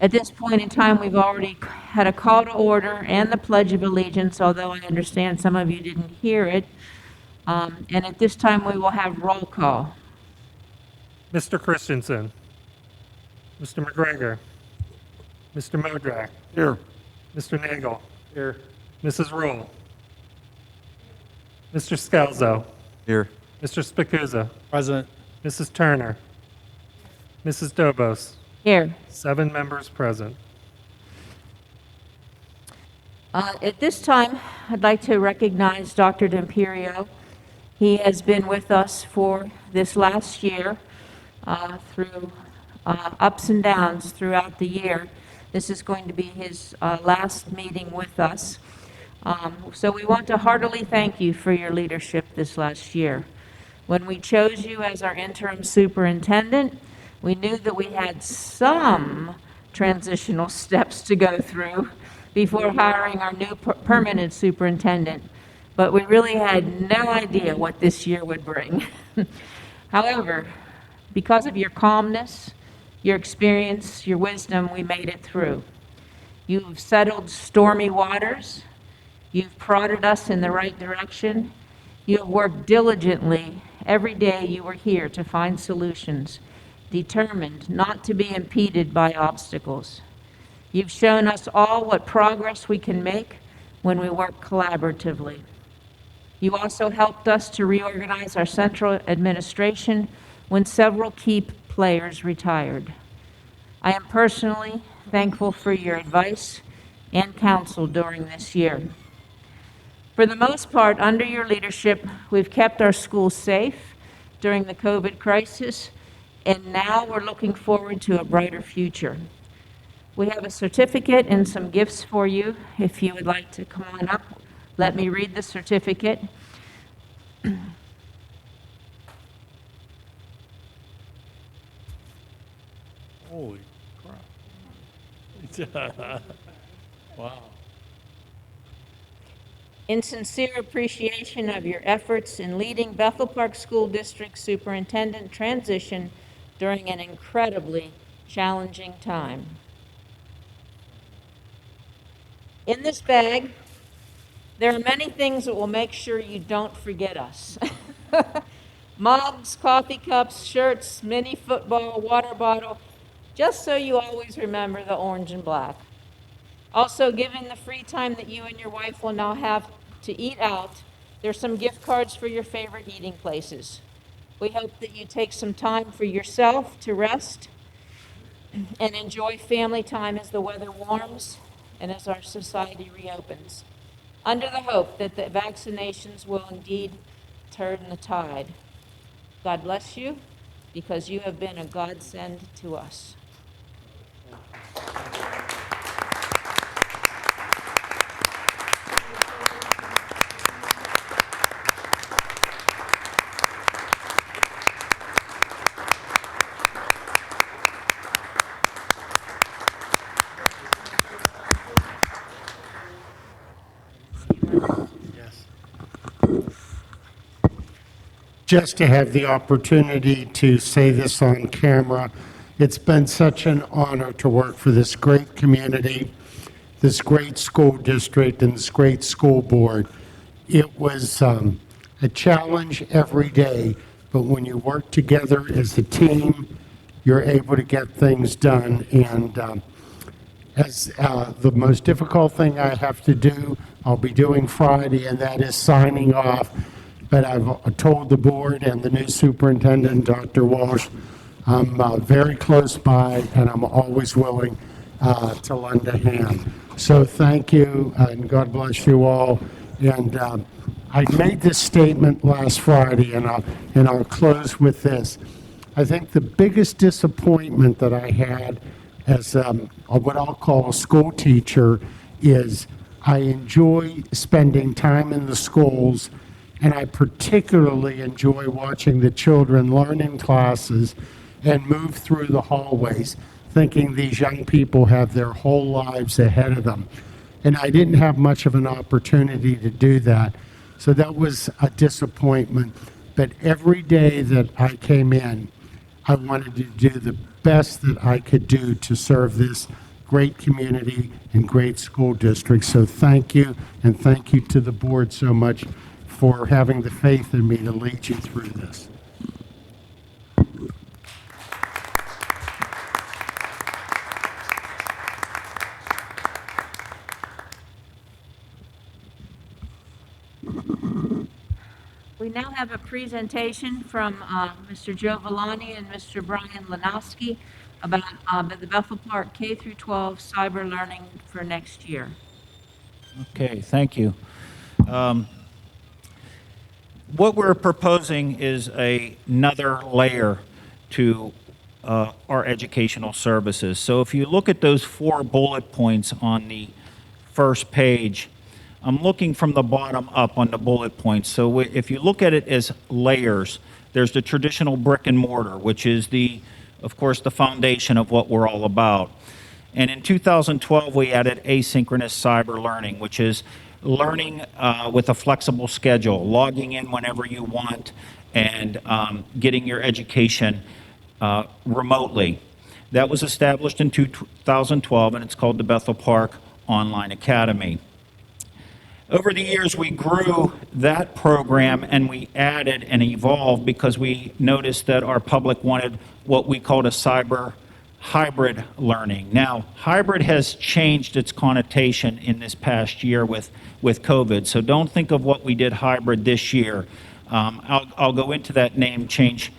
At this point in time, we've already had a call to order and the Pledge of Allegiance, although I understand some of you didn't hear it. And at this time, we will have roll call. Mr. Christensen. Mr. McGregor. Mr. Modrak. Here. Mr. Nagel. Here. Mrs. Rule. Mr. Scalzo. Here. Mr. Spicuzza. Present. Mrs. Turner. Mrs. Dobos. Here. 7 members present. At this time, I'd like to recognize Dr. D'Imperio. He has been with us for this last year through ups and downs throughout the year. This is going to be his last meeting with us. So we want to heartily thank you for your leadership this last year. When we chose you as our interim superintendent, we knew that we had some transitional steps to go through before hiring our new permanent superintendent, but we really had no idea what this year would bring. However, because of your calmness, your experience, your wisdom, we made it through. You've settled stormy waters. You've prodded us in the right direction. You have worked diligently. Every day you were here to find solutions, determined not to be impeded by obstacles. You've shown us all what progress we can make when we work collaboratively. You also helped us to reorganize our central administration when several key players retired. I am personally thankful for your advice and counsel during this year. For the most part, under your leadership, we've kept our schools safe during the COVID crisis, and now we're looking forward to a brighter future. We have a certificate and some gifts for you. If you would like to come on up, let me read the certificate. Holy crap. Wow. In sincere appreciation of your efforts in leading Bethel Park School District Superintendent transition during an incredibly challenging time. In this bag, there are many things that will make sure you don't forget us. Mugs, coffee cups, shirts, mini football, water bottle, just so you always remember the orange and black. Also, given the free time that you and your wife will now have to eat out, there's some gift cards for your favorite eating places. We hope that you take some time for yourself to rest and enjoy family time as the weather warms and as our society reopens, under the hope that the vaccinations will indeed turn the tide. God bless you, because you have been a godsend to us. Just to have the opportunity to say this on camera, it's been such an honor to work for this great community, this great school district, and this great school board. It was a challenge every day, but when you work together as a team, you're able to get things done. And as the most difficult thing I have to do, I'll be doing Friday, and that is signing off. But I've told the board and the new superintendent, Dr. Walsh, I'm very close by, and I'm always willing to lend a hand. So thank you, and God bless you all. And I made this statement last Friday, and I'll close with this. I think the biggest disappointment that I had as what I'll call a school teacher is I enjoy spending time in the schools. And I particularly enjoy watching the children learn in classes and move through the hallways, thinking these young people have their whole lives ahead of them. And I didn't have much of an opportunity to do that. So that was a disappointment. But every day that I came in, I wanted to do the best that I could do to serve this great community and great school district. So thank you, and thank you to the board so much for having the faith in me to lead you through this. We now have a presentation from Mr. Joe Villani and Mr. Brian Lanowski about the Bethel Park K through 12 cyber learning for next year. Okay, thank you. What we're proposing is another layer to our educational services. So if you look at those 4 bullet points on the first page, I'm looking from the bottom up on the bullet points. So if you look at it as layers, there's the traditional brick and mortar, which is of course, the foundation of what we're all about. And in 2012, we added asynchronous cyber learning, which is learning with a flexible schedule, logging in whenever you want, and getting your education remotely. That was established in 2012, and it's called the Bethel Park Online Academy. Over the years, we grew that program and we added and evolved because we noticed that our public wanted what we called a cyber hybrid learning. Now, hybrid has changed its connotation in this past year with COVID, so don't think of what we did hybrid this year. I'll go into that name change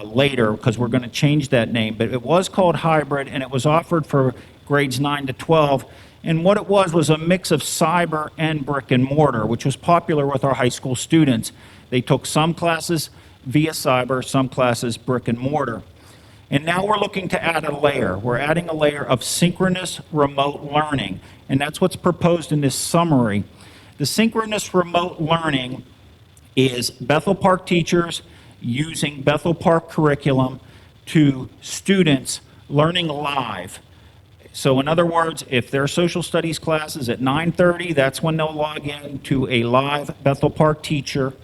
later because we're going to change that name, but it was called hybrid and it was offered for grades 9 to 12. And what it was a mix of cyber and brick and mortar, which was popular with our high school students. They took some classes via cyber, some classes brick and mortar. And now we're looking to add a layer. We're adding a layer of synchronous remote learning, and that's what's proposed in this summary. The synchronous remote learning is Bethel Park teachers using Bethel Park curriculum to students learning live. So in other words, if their social studies class is at 9:30, that's when they'll log in to a live Bethel Park teacher,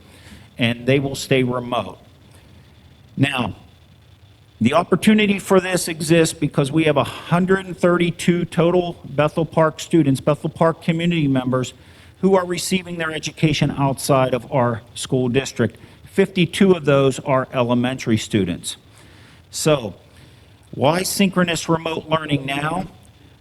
and they will stay remote. Now, the opportunity for this exists because we have 132 total Bethel Park students, Bethel Park community members, who are receiving their education outside of our school district. 52 of those are elementary students. So, why synchronous remote learning now?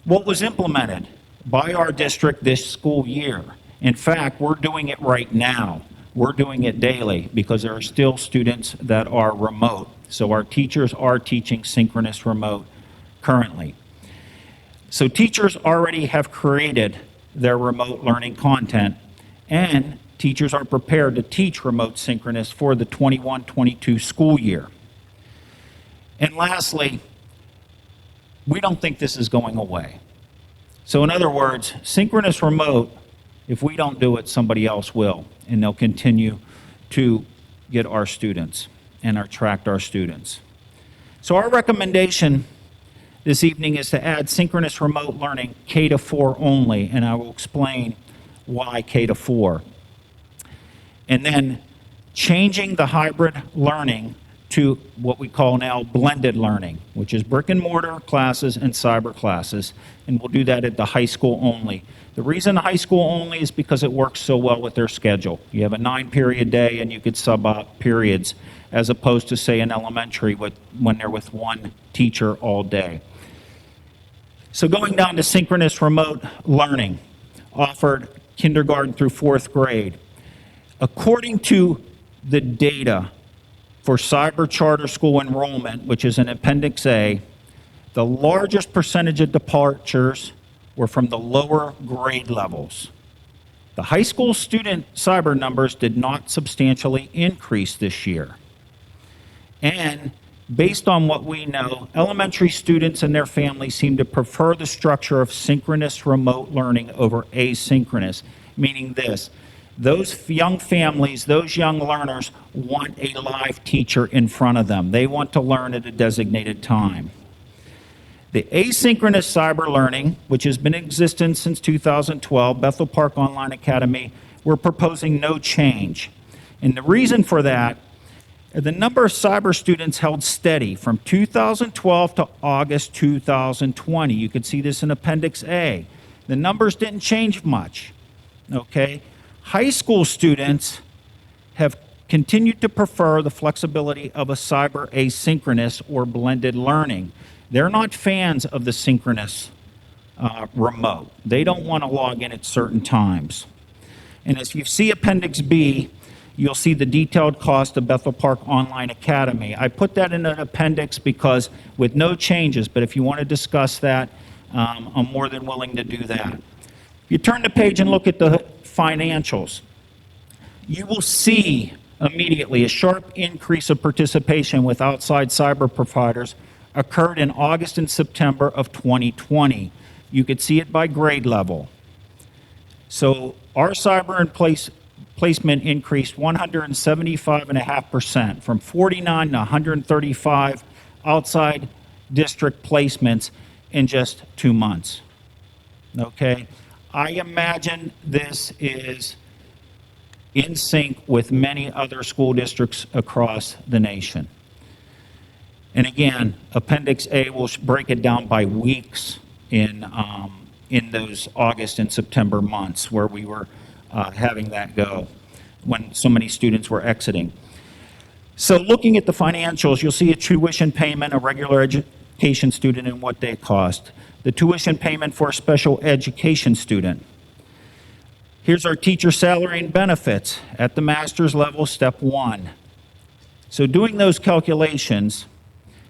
What was implemented by our district this school year? In fact, we're doing it right now. We're doing it daily because there are still students that are remote. So our teachers are teaching synchronous remote currently. So teachers already have created their remote learning content, and teachers are prepared to teach remote synchronous for the 21-22 school year. And lastly, we don't think this is going away. So in other words, synchronous remote, if we don't do it, somebody else will, and they'll continue to get our students and attract our students. So our recommendation this evening is to add synchronous remote learning K-4 only, and I will explain why K-4. And then changing the hybrid learning to what we call now blended learning, which is brick and mortar classes and cyber classes, and we'll do that at the high school only. The reason high school only is because it works so well with their schedule. You have a 9-period day and you could sub out periods, as opposed to, say, an elementary when they're with one teacher all day. So going down to synchronous remote learning, offered kindergarten through 4th grade. According to the data for cyber charter school enrollment, which is in Appendix A, the largest percentage of departures were from the lower grade levels. The high school student cyber numbers did not substantially increase this year. And based on what we know, elementary students and their families seem to prefer the structure of synchronous remote learning over asynchronous, meaning this: those young families, those young learners want a live teacher in front of them. They want to learn at a designated time. The asynchronous cyber learning, which has been in existence since 2012, Bethel Park Online Academy, we're proposing no change. And the reason for that, The number of cyber students held steady from 2012 to August 2020. You can see this in Appendix A. The numbers didn't change much, okay? High school students have continued to prefer the flexibility of a cyber asynchronous or blended learning. They're not fans of the synchronous remote. They don't want to log in at certain times. And as you see Appendix B, you'll see the detailed cost of Bethel Park Online Academy. I put that in an appendix because with no changes, but if you want to discuss that, I'm more than willing to do that. If you turn the page and look at the financials, you will see immediately a sharp increase of participation with outside cyber providers occurred in August and September of 2020. You could see it by grade level. So our cyber and placement increased 175.5% from 49 to 135 outside district placements in just 2 months. Okay? I imagine this is in sync with many other school districts across the nation. And again, Appendix A will break it down by weeks in those August and September months where we were having that go when so many students were exiting. So looking at the financials, you'll see a tuition payment, a regular education student, and what they cost. The tuition payment for a special education student. Here's our teacher salary and benefits at the master's level, step 1. So doing those calculations,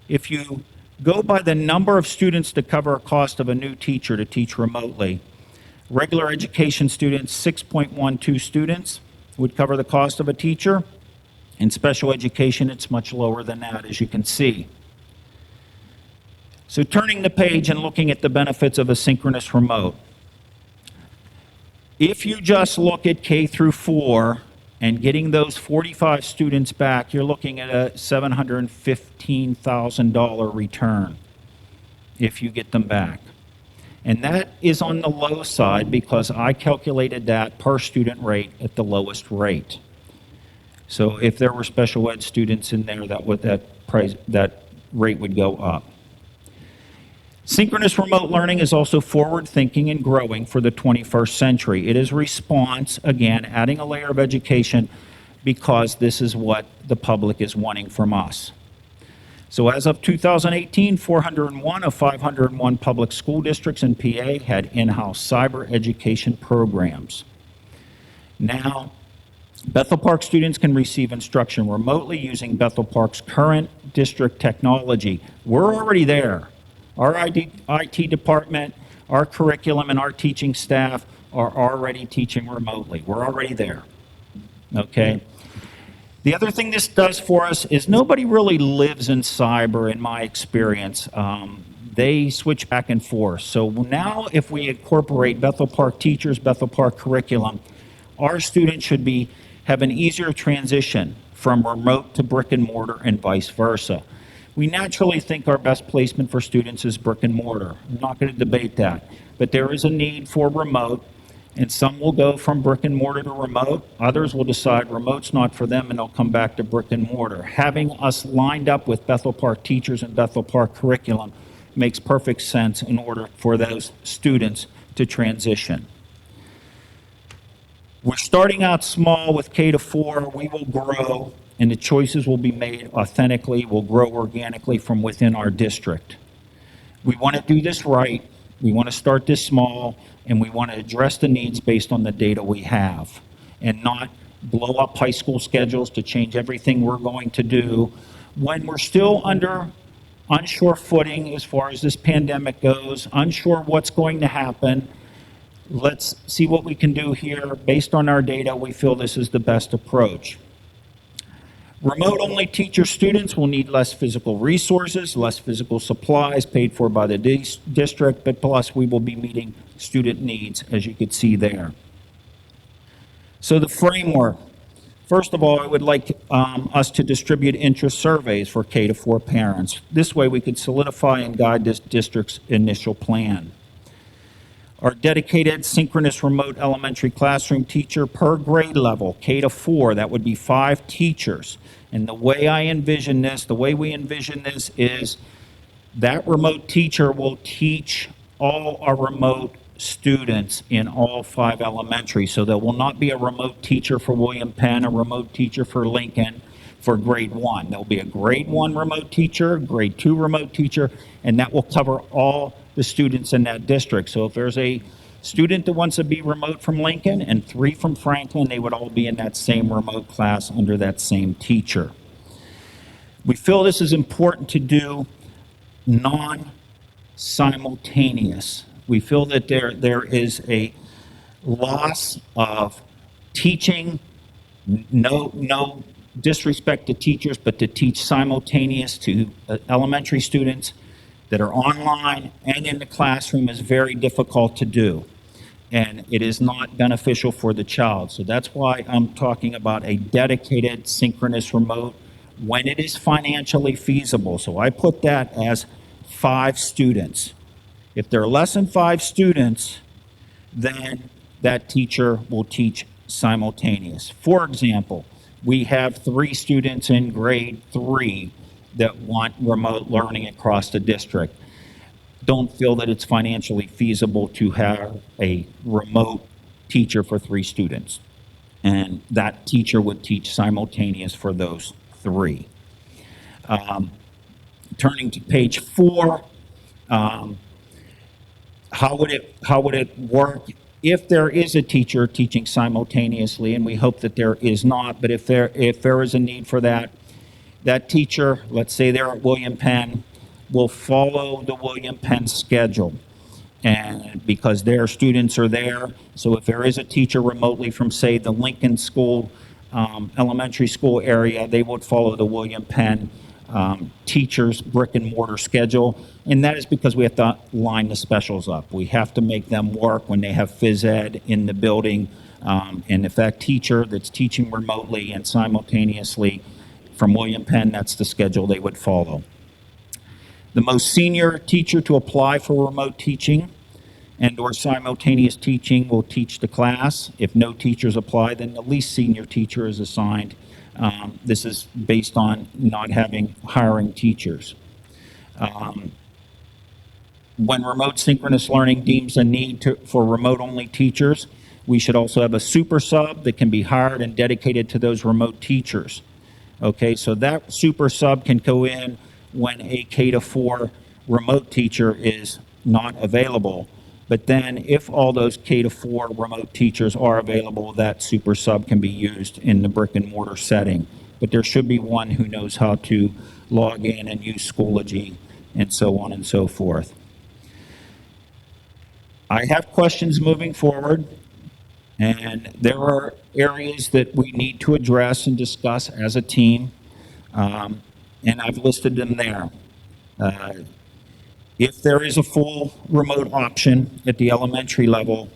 if you go by the number of students to cover a cost of a new teacher to teach remotely, regular education students, 6.12 students would cover the cost of a teacher. In special education, it's much lower than that, as you can see. So turning the page and looking at the benefits of a synchronous remote. If you just look at K through 4 and getting those 45 students back, you're looking at a $715,000 return if you get them back. And that is on the low side because I calculated that per student rate at the lowest rate. So if there were special ed students in there, that rate would go up. Synchronous remote learning is also forward-thinking and growing for the 21st century. It is response, again, adding a layer of education because this is what the public is wanting from us. So as of 2018, 401 of 501 public school districts in PA had in-house cyber education programs. Now, Bethel Park students can receive instruction remotely using Bethel Park's current district technology. We're already there. Our IT department, our curriculum, and our teaching staff are already teaching remotely. We're already there, okay? The other thing this does for us is nobody really lives in cyber, in my experience. They switch back and forth. So now if we incorporate Bethel Park teachers, Bethel Park curriculum, our students should have an easier transition from remote to brick and mortar and vice versa. We naturally think our best placement for students is brick and mortar. I'm not going to debate that. But there is a need for remote, and some will go from brick and mortar to remote. Others will decide remote's not for them, and they'll come back to brick and mortar. Having us lined up with Bethel Park teachers and Bethel Park curriculum makes perfect sense in order for those students to transition. We're starting out small with K to 4. We will grow, and the choices will be made authentically. We'll grow organically from within our district. We want to do this right. We want to start this small, and we want to address the needs based on the data we have and not blow up high school schedules to change everything we're going to do when we're still under unsure footing as far as this pandemic goes, unsure what's going to happen. Let's see what we can do here. Based on our data, we feel this is the best approach. Remote-only teacher students will need less physical resources, less physical supplies paid for by the district, but plus we will be meeting student needs, as you could see there. So the framework. First of all, I would like us to distribute interest surveys for K to 4 parents. This way we could solidify and guide this district's initial plan. Our dedicated synchronous remote elementary classroom teacher per grade level, K to 4, that would be 5 teachers. And the way I envision this, the way we envision this is that remote teacher will teach all our remote students in all 5 elementaries. So there will not be a remote teacher for William Penn, a remote teacher for Lincoln for grade 1. There'll be a grade 1 remote teacher, grade 2 remote teacher, and that will cover all the students in that district. So if there's a student that wants to be remote from Lincoln and 3 from Franklin, they would all be in that same remote class under that same teacher. We feel this is important to do non-simultaneous. We feel that there is a loss of teaching, no disrespect to teachers, but to teach simultaneous to elementary students that are online and in the classroom is very difficult to do. And it is not beneficial for the child. So that's why I'm talking about a dedicated synchronous remote when it is financially feasible. So I put that as 5 students. If there are less than 5 students, then that teacher will teach simultaneous. For example, we have 3 students in grade 3 that want remote learning across the district. Don't feel that it's financially feasible to have a remote teacher for 3 students. And that teacher would teach simultaneous for those 3. Turning to page 4, how would it work if there is a teacher teaching simultaneously? And we hope that there is not, but if there is a need for that, that teacher, let's say they're at William Penn, will follow the William Penn schedule. And because their students are there, so if there is a teacher remotely from, say, the Lincoln School, elementary school area, they would follow the William Penn teachers' brick and mortar schedule. And that is because we have to line the specials up. We have to make them work when they have phys ed in the building. And if that teacher that's teaching remotely and simultaneously from William Penn, that's the schedule they would follow. The most senior teacher to apply for remote teaching and or simultaneous teaching will teach the class. If no teachers apply, then the least senior teacher is assigned. This is based on not hiring teachers. When remote synchronous learning deems a need for remote-only teachers, we should also have a super sub that can be hired and dedicated to those remote teachers. Okay, so that super sub can go in when a K-4 remote teacher is not available. But then if all those K-4 remote teachers are available, that super sub can be used in the brick and mortar setting. But there should be one who knows how to log in and use Schoology and so on and so forth. I have questions moving forward, and there are areas that we need to address and discuss as a team, and I've listed them there. If there is a full remote option at the elementary level,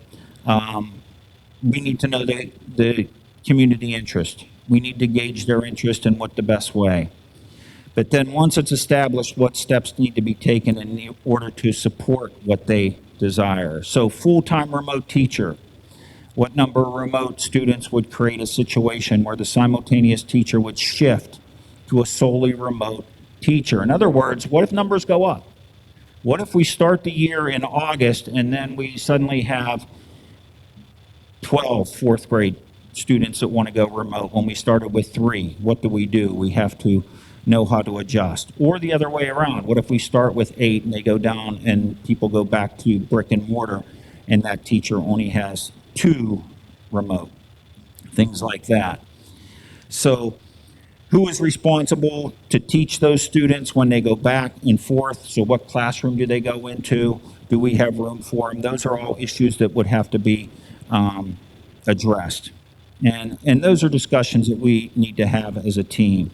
we need to know the community interest. We need to gauge their interest in what the best way. But then once it's established, what steps need to be taken in order to support what they desire. So full-time remote teacher, what number of remote students would create a situation where the simultaneous teacher would shift to a solely remote teacher? In other words, what if numbers go up? What if we start the year in August and then we suddenly have 12 fourth grade students that want to go remote when we started with 3? What do? We have to know how to adjust. Or the other way around. What if we start with 8 and they go down and people go back to brick and mortar and that teacher only has 2 remote? Things like that. So who is responsible to teach those students when they go back and forth? So what classroom do they go into? Do we have room for them? Those are all issues that would have to be addressed. And those are discussions that we need to have as a team.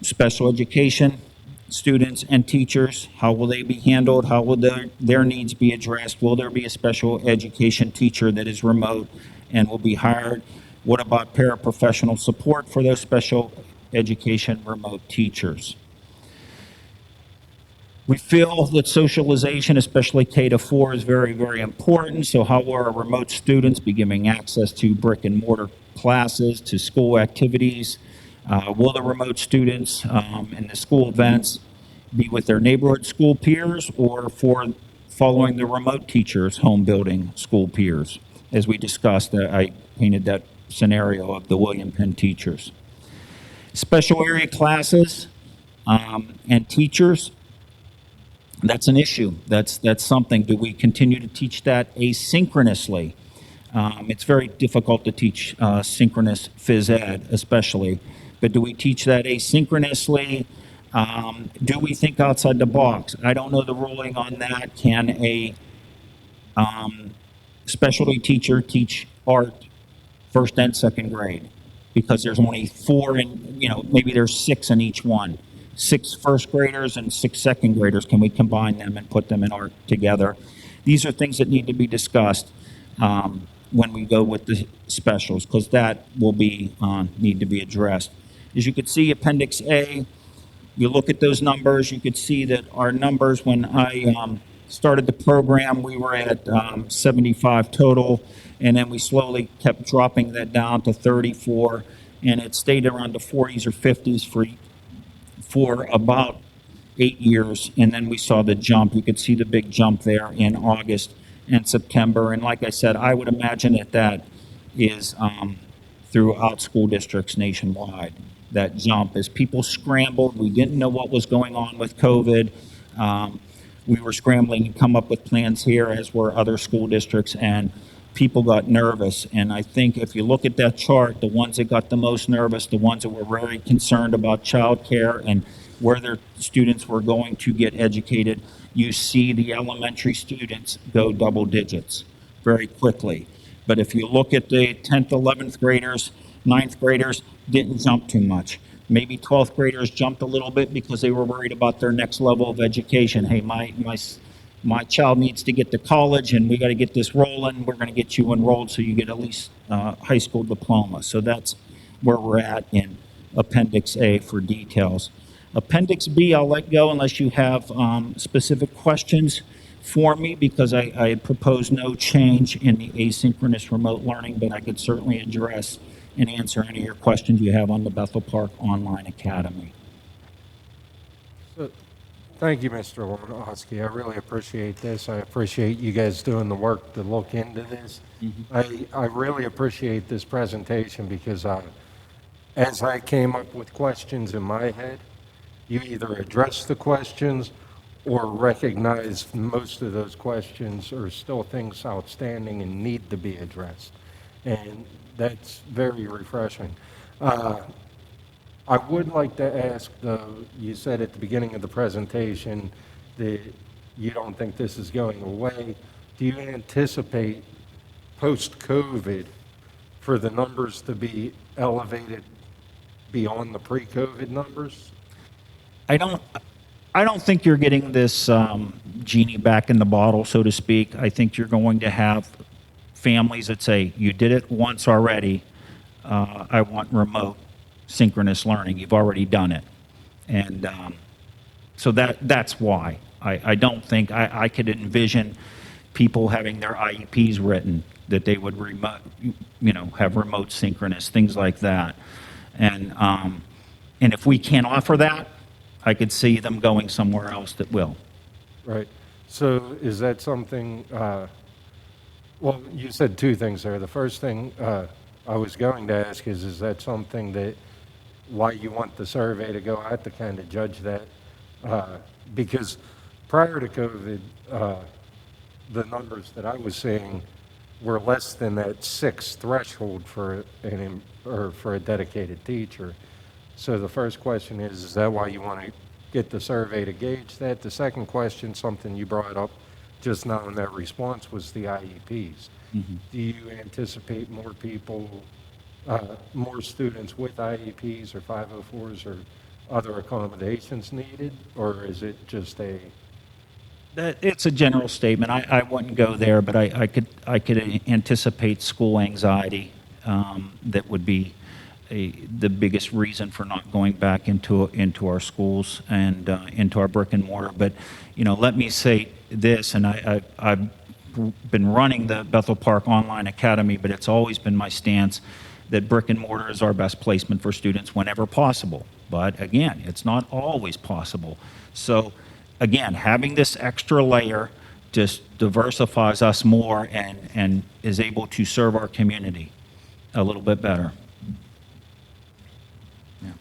Special education students and teachers, how will they be handled? How will their needs be addressed? Will there be a special education teacher that is remote and will be hired? What about paraprofessional support for those special education remote teachers? We feel that socialization, especially K-4, is very, very important. So how will our remote students be giving access to brick and mortar classes to school activities? Will the remote students and the school events be with their neighborhood school peers or following the remote teachers' home building school peers? As we discussed, I painted that scenario of the William Penn teachers. Special area classes and teachers, that's an issue. That's something. Do we continue to teach that asynchronously? It's very difficult to teach synchronous phys ed, especially. But do we teach that asynchronously? Do we think outside the box? I don't know the ruling on that. Can a specialty teacher teach art first and second grade? Because there's only 4 in, maybe there's 6 in each one. 6 first graders and 6 second graders. Can we combine them and put them in art together? These are things that need to be discussed when we go with the specials, because that will be need to be addressed. As you can see, Appendix A, you look at those numbers, you could see that our numbers, when I started the program, we were at 75 total, and then we slowly kept dropping that down to 34, and it stayed around the 40s or 50s for about 8 years, and then we saw the jump. You could see the big jump there in August and September, and like I said, I would imagine that is throughout school districts nationwide. That jump, as people scrambled, we didn't know what was going on with COVID. We were scrambling to come up with plans here, as were other school districts, and people got nervous. And I think if you look at that chart, the ones that got the most nervous, the ones that were very concerned about childcare and where their students were going to get educated, you see the elementary students go double digits very quickly. But if you look at the 10th, 11th graders, 9th graders, didn't jump too much. Maybe 12th graders jumped a little bit because they were worried about their next level of education. Hey, my child needs to get to college, and we got to get this rolling. We're going to get you enrolled so you get at least high school diploma. So that's where we're at in Appendix A for details. Appendix B, I'll let go unless you have specific questions for me, because I had proposed no change in the asynchronous remote learning, but I could certainly address and answer any of your questions you have on the Bethel Park Online Academy. So, thank you, Mr. Wojnowski. I really appreciate this. I appreciate you guys doing the work to look into this. I really appreciate this presentation because as I came up with questions in my head, you either address the questions or recognize most of those questions are still things outstanding and need to be addressed. And that's very refreshing. I would like to ask, though, you said at the beginning of the presentation that you don't think this is going away. Do you anticipate post-COVID for the numbers to be elevated beyond the pre-COVID numbers? I don't think you're getting this genie back in the bottle, so to speak. I think you're going to have families that say, you did it once already, I want remote synchronous learning. You've already done it. And so that's why. I don't think, I could envision people having their IEPs written that they would have remote synchronous, things like that. And if we can't offer that, I could see them going somewhere else that will. Right. So is that something, well, you said 2 things there. The first thing I was going to ask is that something that, why you want the survey to go out to kind of judge that? Because prior to COVID, the numbers that I was seeing were less than that 6 threshold for a dedicated teacher. So the first question is that why you want to get the survey to gauge that? The second question, something you brought up just now in that response, was the IEPs. Mm-hmm. Do you anticipate more people, more students with IEPs or 504s or other accommodations needed? Or is it just It's a general statement. I wouldn't go there, but I could anticipate school anxiety that would be the biggest reason for not going back into our schools and into our brick and mortar. But let me say this, and I've been running the Bethel Park Online Academy, but it's always been my stance that brick and mortar is our best placement for students whenever possible. But again, it's not always possible. So again, having this extra layer just diversifies us more and is able to serve our community a little bit better. Yeah.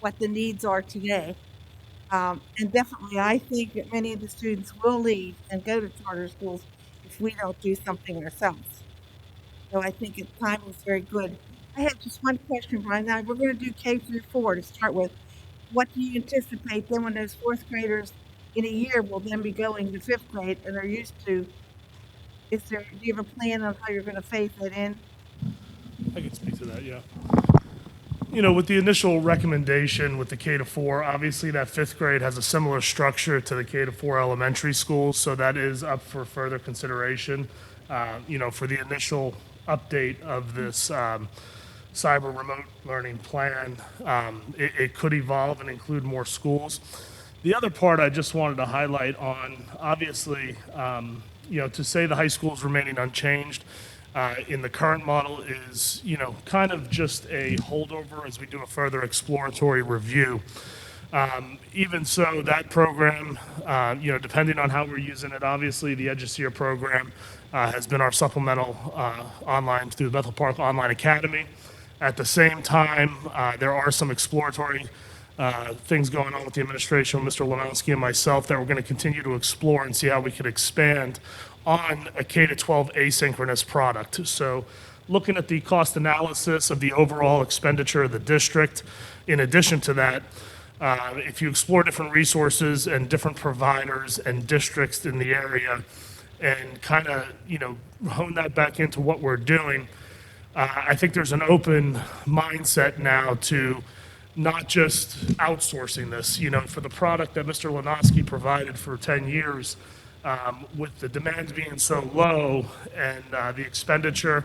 what the needs are today. And definitely, I think that many of the students will leave and go to charter schools if we don't do something ourselves. So I think the time is very good. I have just one question, Brian. Now, we're going to do K through 4 to start with. What do you anticipate then when those fourth graders in a year will then be going to fifth grade and are used to? Do you have a plan on how you're going to phase that in? I can speak to that, yeah. You know, with the initial recommendation with the K to 4, obviously that fifth grade has a similar structure to the K to 4 elementary schools, so that is up for further consideration. You know, for the initial update of this cyber remote learning plan, it could evolve and include more schools. The other part I just wanted to highlight on, obviously, you know, to say the high school is remaining unchanged in the current model is, you know, kind of just a holdover as we do a further exploratory review. Even so, that program, you know, depending on how we're using it, obviously the Eduseer program has been our supplemental online through the Bethel Park Online Academy. At the same time, there are some exploratory things going on with the administration, Mr. Lanowski and myself, that we're going to continue to explore and see how we could expand on a K-12 asynchronous product. So looking at the cost analysis of the overall expenditure of the district, in addition to that, if you explore different resources and different providers and districts in the area and kind of, you know, hone that back into what we're doing, I think there's an open mindset now to not just outsourcing this, you know, for the product that Mr. Lanowski provided for 10 years, with the demand being so low and the expenditure,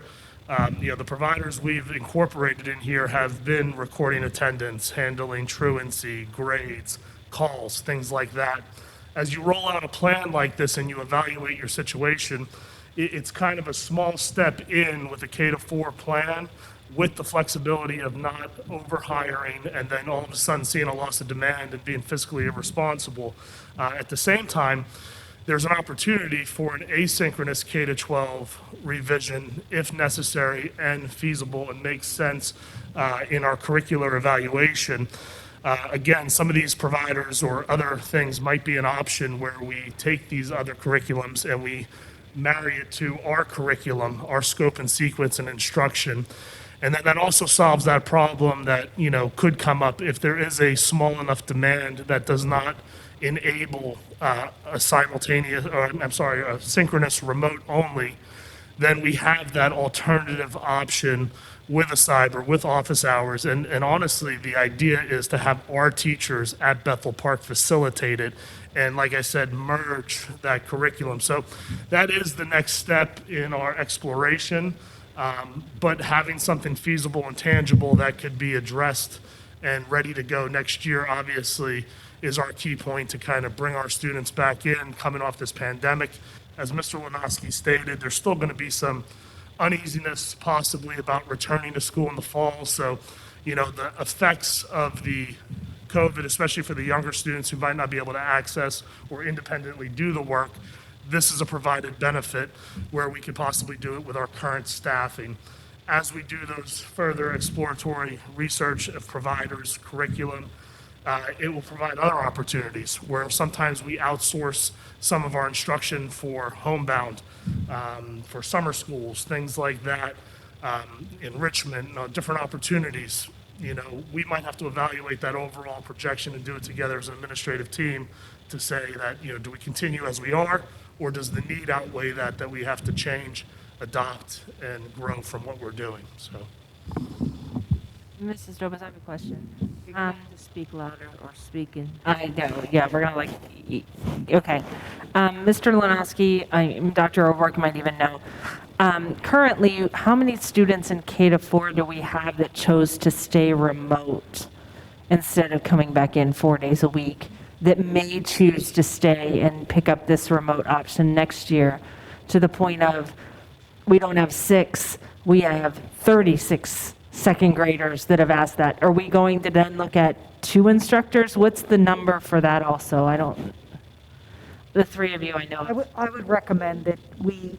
you know, the providers we've incorporated in here have been recording attendance, handling truancy, grades, calls, things like that. As you roll out a plan like this and you evaluate your situation, it's kind of a small step in with a K-4 plan with the flexibility of not overhiring and then all of a sudden seeing a loss of demand and being fiscally irresponsible. At the same time, there's an opportunity for an asynchronous K-12 revision if necessary and feasible and makes sense in our curricular evaluation. Again, some of these providers or other things might be an option where we take these other curriculums and we marry it to our curriculum, our scope and sequence and instruction. And then that also solves that problem that, you know, could come up if there is a small enough demand that does not enable a synchronous remote only, then we have that alternative option with a cyber, with office hours. And honestly, the idea is to have our teachers at Bethel Park facilitate it and, like I said, merge that curriculum. So that is the next step in our exploration, but having something feasible and tangible that could be addressed and ready to go next year, obviously, is our key point to kind of bring our students back in coming off this pandemic. As Mr. Lanowski stated, there's still going to be some uneasiness possibly about returning to school in the fall. So, you know, the effects of the COVID, especially for the younger students who might not be able to access or independently do the work, this is a provided benefit where we could possibly do it with our current staffing. As we do those further exploratory research of providers, curriculum, it will provide other opportunities where sometimes we outsource some of our instruction for homebound, for summer schools, things like that, enrichment, different opportunities. You know, we might have to evaluate that overall projection and do it together as an administrative team to say that, you know, do we continue as we are, or does the need outweigh that we have to change, adopt, and grow from what we're doing, so. Mrs. Dobas, I have a question. You're going to have to speak louder or speak in. I know, yeah, we're going to okay. Mr. Lanowski, Dr. O'Rourke might even know. Currently, how many students in K to 4 do we have that chose to stay remote instead of coming back in 4 days a week, that may choose to stay and pick up this remote option next year, to the point of we don't have 6, we have 36 second graders that have asked that? Are we going to then look at 2 instructors? What's the number for that also? I don't, the 3 of you, I know. I would recommend that we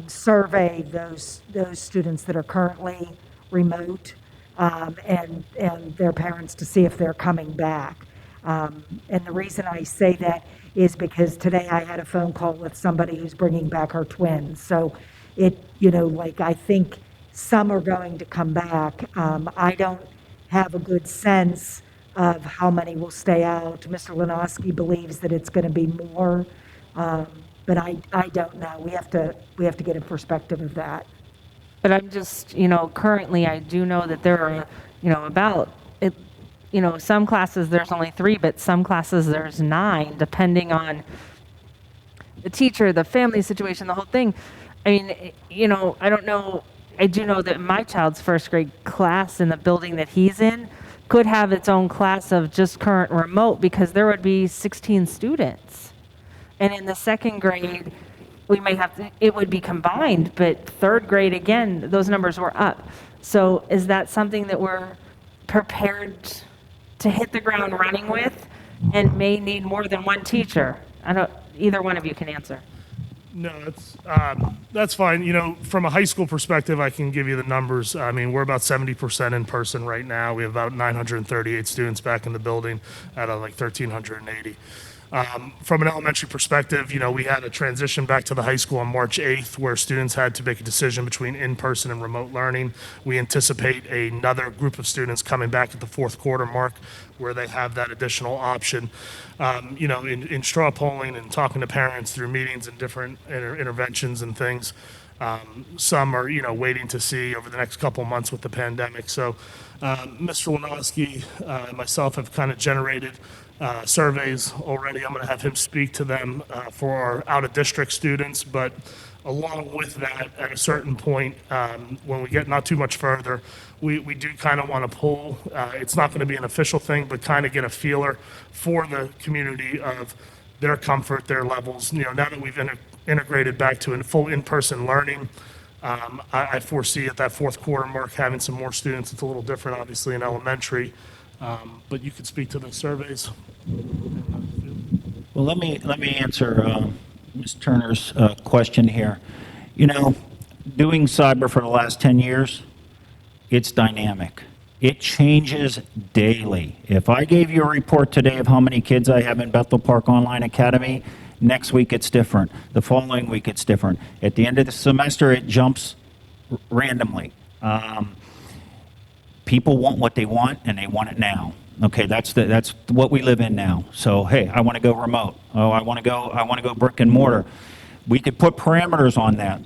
survey those students that are currently remote and their parents to see if they're coming back. And the reason I say that is because today I had a phone call with somebody who's bringing back her twins. So I think some are going to come back. I don't have a good sense of how many will stay out. Mr. Lenoski believes that it's going to be more, but I don't know. We have to get a perspective of that. But I'm just, currently I do know that there are, about, some classes there's only 3, but some classes there's 9, depending on the teacher, the family situation, the whole thing. I mean, I don't know. I do know that my child's first grade class in the building that he's in could have its own class of just current remote, because there would be 16 students. And in the second grade, we may have to, it would be combined, but third grade, again, those numbers were up. So is that something that we're prepared to hit the ground running with, and may need more than one teacher? Either one of you can answer. No, that's fine. From a high school perspective, I can give you the numbers. I mean, we're about 70% in person right now. We have about 938 students back in the building out of like 1,380. From an elementary perspective, we had a transition back to the high school on March 8th, where students had to make a decision between in-person and remote learning. We anticipate another group of students coming back at the fourth quarter mark, where they have that additional option. In straw polling and talking to parents through meetings and different interventions and things, some are, waiting to see over the next couple of months with the pandemic. So Mr. Lenoski and myself have kind of generated surveys already. I'm going to have him speak to them for our out-of-district students. But along with that, at a certain point, when we get not too much further, we do kind of want to pull. It's not going to be an official thing, but kind of get a feeler for the community of their comfort, their levels. Now that we've integrated back to a full in-person learning, I foresee at that fourth quarter mark having some more students. It's a little different, obviously, in elementary. But you could speak to the surveys. Well, let me answer Ms. Turner's question here. Doing cyber for the last 10 years, it's dynamic. It changes daily. If I gave you a report today of how many kids I have in Bethel Park Online Academy, next week it's different. The following week it's different. At the end of the semester, it jumps randomly. People want what they want, and they want it now. Okay, that's what we live in now. So, hey, I want to go remote. Oh, I want to go brick and mortar. We could put parameters on that.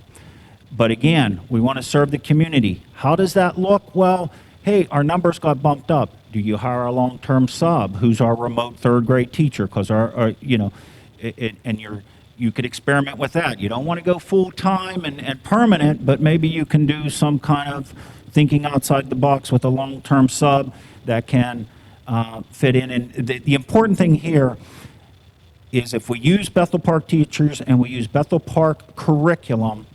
But again, we want to serve the community. How does that look? Well, hey, our numbers got bumped up. Do you hire a long-term sub who's our remote third grade teacher? Because you could experiment with that. You don't want to go full-time and permanent, but maybe you can do some kind of thinking outside the box with a long-term sub that can fit in. And the important thing here is if we use Bethel Park teachers and we use Bethel Park curriculum,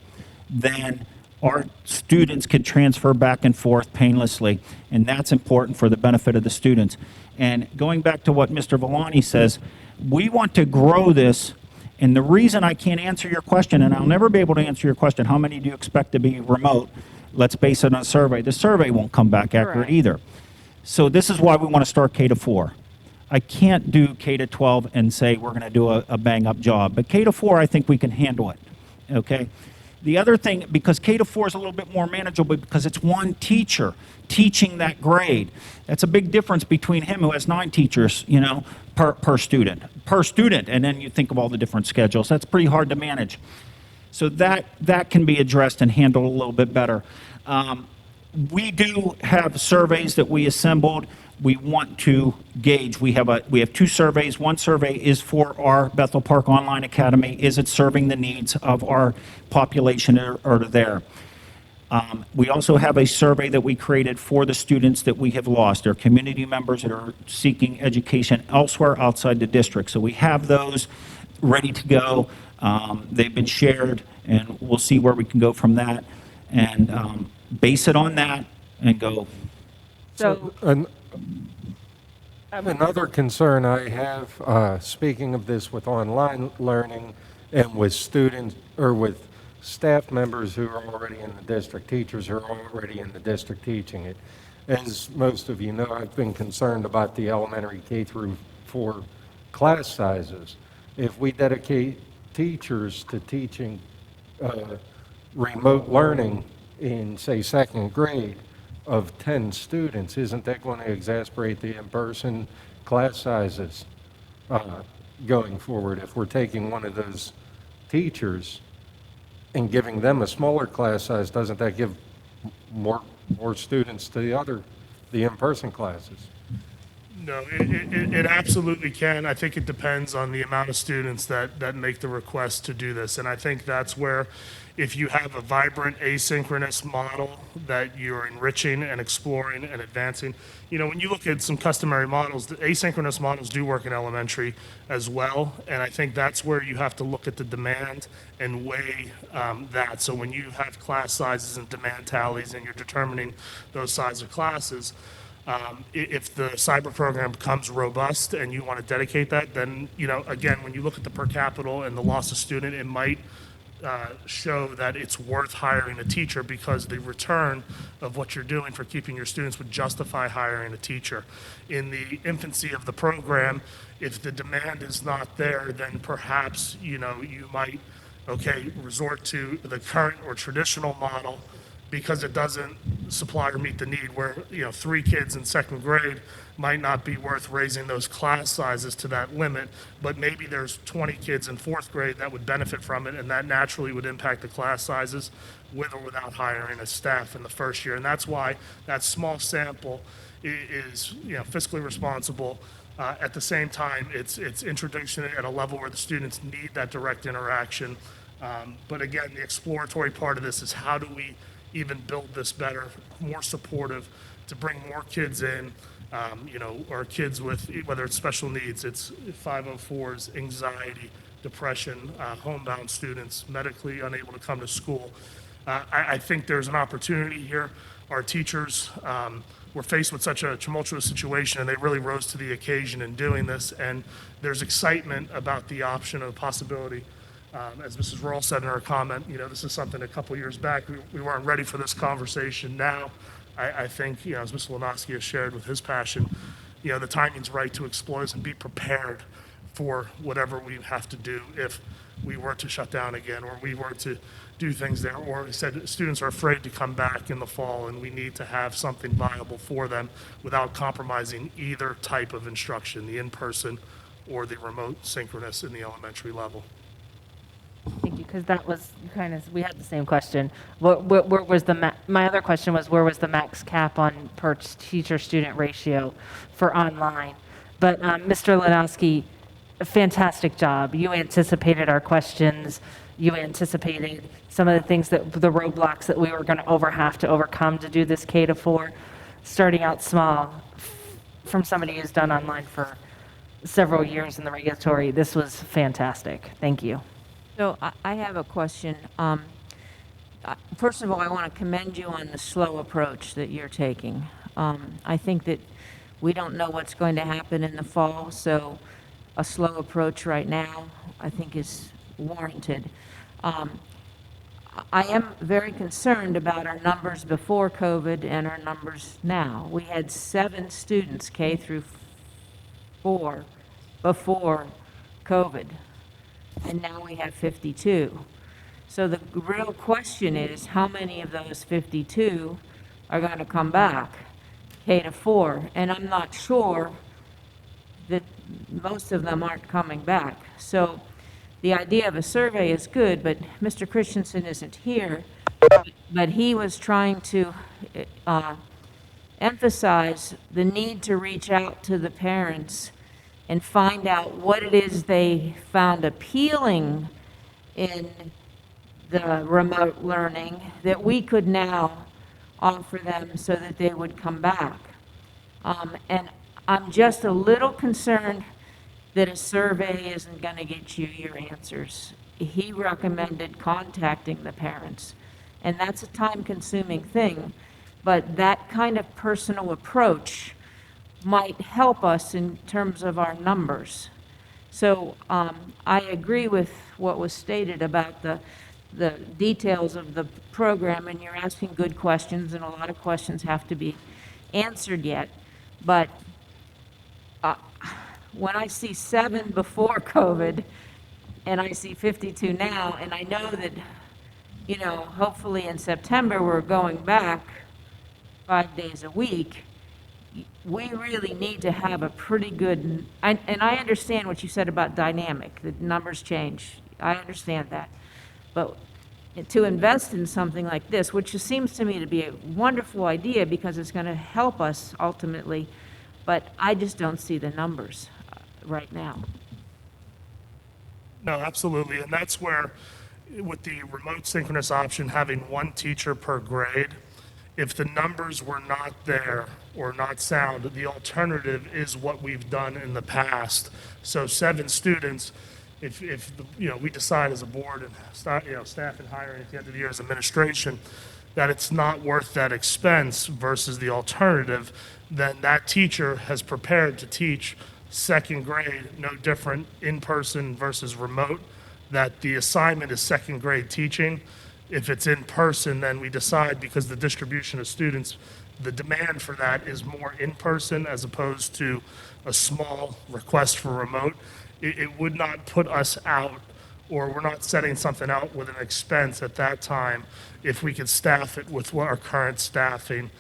then our students can transfer back and forth painlessly, and that's important for the benefit of the students. And going back to what Mr. Villani says, we want to grow this, and the reason I can't answer your question, and I'll never be able to answer your question, how many do you expect to be remote? Let's base it on a survey. The survey won't come back accurate either. So this is why we want to start K to 4. I can't do K to 12 and say we're going to do a bang-up job, but K to 4, I think we can handle it, okay? The other thing, because K to 4 is a little bit more manageable because it's one teacher teaching that grade. That's a big difference between him who has 9 teachers, per student, and then you think of all the different schedules. That's pretty hard to manage. So that can be addressed and handled a little bit better. We do have surveys that we assembled we want to gauge. We have two surveys. One survey is for our Bethel Park Online Academy. Is it serving the needs of our population or there? We also have a survey that we created for the students that we have lost. They're community members that are seeking education elsewhere outside the district. So we have those ready to go. They've been shared, and we'll see where we can go from that, and base it on that and go. So, Another concern I have, speaking of this with online learning and with students, or with staff members who are already in the district, teachers who are already in the district teaching it. As most of you know, I've been concerned about the elementary K through 4 class sizes. If we dedicate teachers to teaching remote learning in, say, second grade of 10 students, isn't that going to exacerbate the in-person class sizes going forward? If we're taking one of those teachers and giving them a smaller class size, doesn't that give more students to the in-person classes? No, it absolutely can. I think it depends on the amount of students that make the request to do this. And I think that's where, if you have a vibrant asynchronous model that you're enriching and exploring and advancing, when you look at some customary models, the asynchronous models do work in elementary as well. And I think that's where you have to look at the demand and weigh that. So when you have class sizes and demand tallies and you're determining those size of classes, if the cyber program becomes robust and you want to dedicate that, then, again, when you look at the per capita and the loss of student, it might show that it's worth hiring a teacher, because the return of what you're doing for keeping your students would justify hiring a teacher. In the infancy of the program, if the demand is not there, then perhaps, you might, resort to the current or traditional model, because it doesn't supply or meet the need, where 3 kids in second grade might not be worth raising those class sizes to that limit, but maybe there's 20 kids in fourth grade that would benefit from it, and that naturally would impact the class sizes with or without hiring a staff in the first year. And that's why that small sample is fiscally responsible. At the same time, it's introducing it at a level where the students need that direct interaction. But again, the exploratory part of this is, how do we even build this better, more supportive, to bring more kids in, or kids with, whether it's special needs, it's 504s, anxiety, depression, homebound students, medically unable to come to school. I think there's an opportunity here. Our teachers were faced with such a tumultuous situation, and they really rose to the occasion in doing this, and there's excitement about the option of possibility. As Mrs. Roll said in her comment, this is something a couple years back, we weren't ready for this conversation. Now, I think, as Mr. Lenoski has shared with his passion, the timing's right to explore this and be prepared for whatever we have to do if we were to shut down again, or we were to do things there, or he said students are afraid to come back in the fall, and we need to have something viable for them without compromising either type of instruction, the in-person or the remote synchronous in the elementary level. Thank you, because that was we had the same question. Where was my other question was, where was the max cap on per teacher-student ratio for online? But Mr. Lenowski, a fantastic job. You anticipated our questions. You anticipated some of the things the roadblocks that we were going to have to overcome to do this K-4, starting out small. From somebody who's done online for several years in the regulatory, this was fantastic. Thank you. So I have a question. First of all, I want to commend you on the slow approach that you're taking. I think that we don't know what's going to happen in the fall, so a slow approach right now, I think, is warranted. I am very concerned about our numbers before COVID and our numbers now. We had 7 students, K through 4, before COVID, and now we have 52. So the real question is, how many of those 52 are going to come back, K-4? And I'm not sure that most of them aren't coming back. So the idea of a survey is good, but Mr. Christensen isn't here, but he was trying to emphasize the need to reach out to the parents and find out what it is they found appealing in the remote learning that we could now offer them so that they would come back. And I'm just a little concerned that a survey isn't going to get you your answers. He recommended contacting the parents, and that's a time-consuming thing, but that kind of personal approach might help us in terms of our numbers. So I agree with what was stated about the details of the program, and you're asking good questions, and a lot of questions have to be answered yet. But when I see 7 before COVID, and I see 52 now, and I know that, you know, hopefully in September, we're going back 5 days a week, we really need to have a pretty good, and I understand what you said about dynamic, the numbers change. I understand that. But to invest in something like this, which just seems to me to be a wonderful idea because it's going to help us ultimately, but I just don't see the numbers right now. No, absolutely. And that's where, with the remote synchronous option, having one teacher per grade, if the numbers were not there or not sound, the alternative is what we've done in the past. So 7 students, if we decide as a board and staff and hiring at the end of the year as administration, that it's not worth that expense versus the alternative, then that teacher has prepared to teach second grade, no different in person versus remote, that the assignment is second grade teaching. If it's in person, then we decide, because the distribution of students, the demand for that is more in person as opposed to a small request for remote. It would not put us out, or we're not setting something out with an expense at that time if we could staff it with our current staffing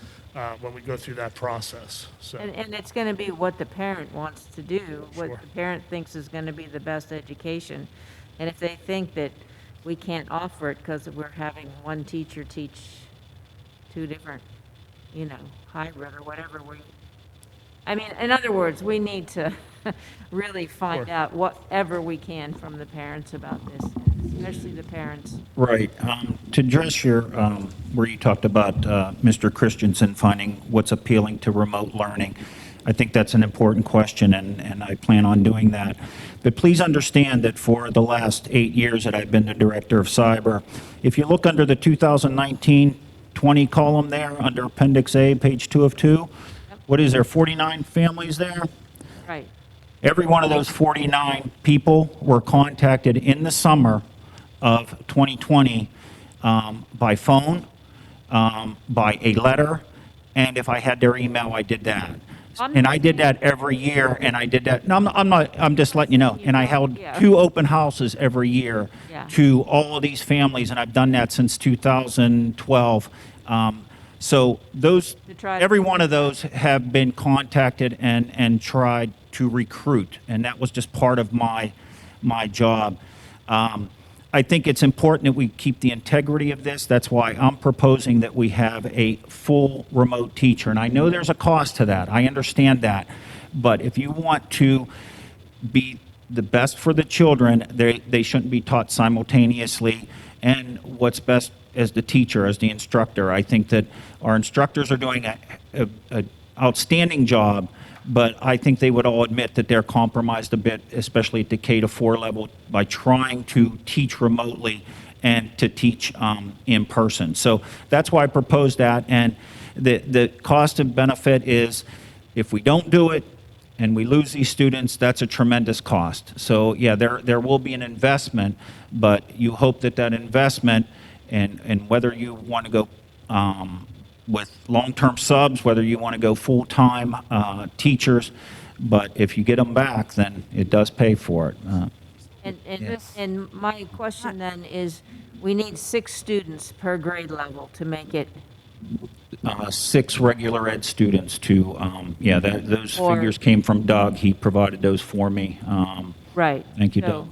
when we go through that process. So. And it's going to be what the parent wants to do, what Sure. the parent thinks is going to be the best education. And if they think that we can't offer it because we're having one teacher teach 2 different, hybrid or whatever I mean, in other words, we need to really find Sure. out whatever we can from the parents about this, especially the parents. Right. To address your, where you talked about Mr. Christensen finding what's appealing to remote learning, I think that's an important question, and I plan on doing that. But please understand that for the last 8 years that I've been the director of cyber, if you look under the 2019-20 column there, under Appendix A, page 2 of 2, what is there, 49 families there? Right. Every one of those 49 people were contacted in the summer of 2020 by phone, by a letter, and if I had their email, I did that. And I did that every year, and I did that. No, I'm just letting you know. And I held Yeah. 2 open houses every year Yeah. to all of these families, and I've done that since 2012. So those, To try to- every one of those have been contacted and tried to recruit, and that was just part of my job. I think it's important that we keep the integrity of this. That's why I'm proposing that we have a full remote teacher. And I know there's a cost to that. I understand that. But if you want to be the best for the children, they shouldn't be taught simultaneously. And what's best as the teacher, as the instructor. I think that our instructors are doing an outstanding job, but I think they would all admit that they're compromised a bit, especially at the K-4 level, by trying to teach remotely and to teach in person. So that's why I proposed that. And the cost and benefit is, if we don't do it and we lose these students, that's a tremendous cost. So yeah, there will be an investment, but you hope that that investment, and whether you want to go with long-term subs, whether you want to go full-time teachers, but if you get them back, then it does pay for it. And my question then is, we need 6 students per grade level to make it, 6 regular ed students to, those Or- figures came from Doug. He provided those for me. right. Thank you, So- Doug.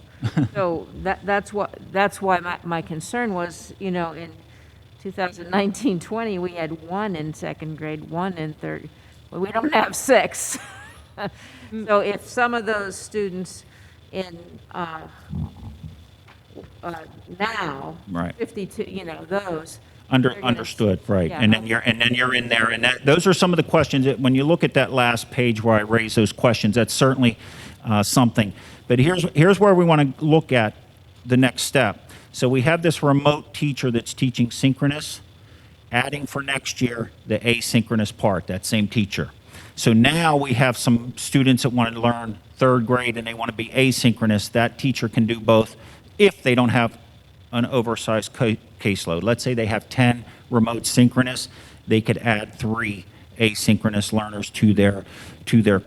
So that's why my concern was, in 2019-20, we had 1 in second grade, 1 in third. Well, we don't have 6. So if some of those students in, now, Right. 52, those. they're gonna- Understood, right. Yeah. And then you're in there, and those are some of the questions that, when you look at that last page where I raise those questions, that's certainly something. But here's where we want to look at the next step. So we have this remote teacher that's teaching synchronous, adding for next year the asynchronous part, that same teacher. So now we have some students that want to learn third grade and they want to be asynchronous. That teacher can do both if they don't have an oversized caseload. Let's say they have 10 remote synchronous, they could add 3 asynchronous learners to their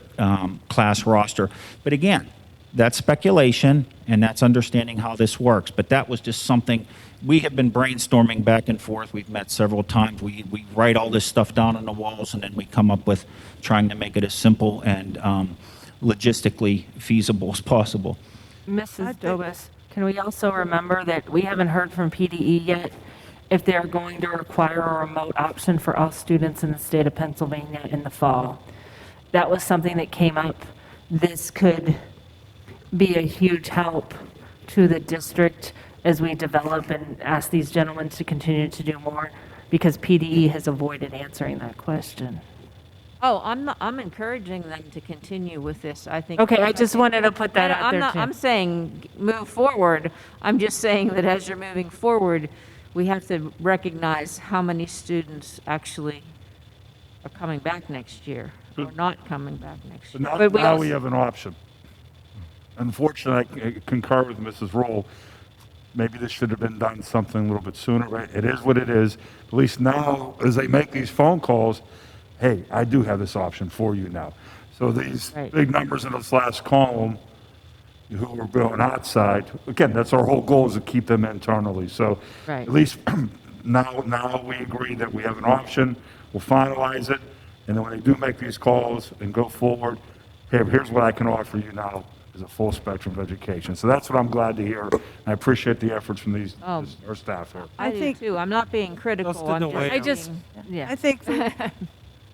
class roster. But again, that's speculation and that's understanding how this works. But that was just something we have been brainstorming back and forth. We've met several times. We write all this stuff down on the walls and then we come up with trying to make it as simple and logistically feasible as possible. Mrs. Dobus, can we also remember that we haven't heard from PDE yet if they're going to require a remote option for all students in the state of Pennsylvania in the fall? That was something that came up. This could be a huge help to the district as we develop and ask these gentlemen to continue to do more, because PDE has avoided answering that question. Oh, I'm encouraging them to continue with this. I think. Okay, I just wanted to put that And out there too. I'm saying move forward. I'm just saying that as you're moving forward, we have to recognize how many students actually are coming back next year or not coming back next But year. now, But we now also- we have an option. Unfortunately, I concur with Mrs. Roll. Maybe this should have been done something a little bit sooner, right? It is what it is. At least now, as they make these phone calls, hey, I do have this option for you now. So these Right. big numbers in this last column, who are going outside, again, that's our whole goal, is to keep them internally. So Right. at least now we agree that we have an option, we'll finalize it, and then when they do make these calls and go forward, hey, here's what I can offer you now, is a full spectrum of education. So that's what I'm glad to hear. I appreciate the efforts from our staff here. I do think- too. I'm not being critical. Just in I'm the way- I just, being- yeah. I think the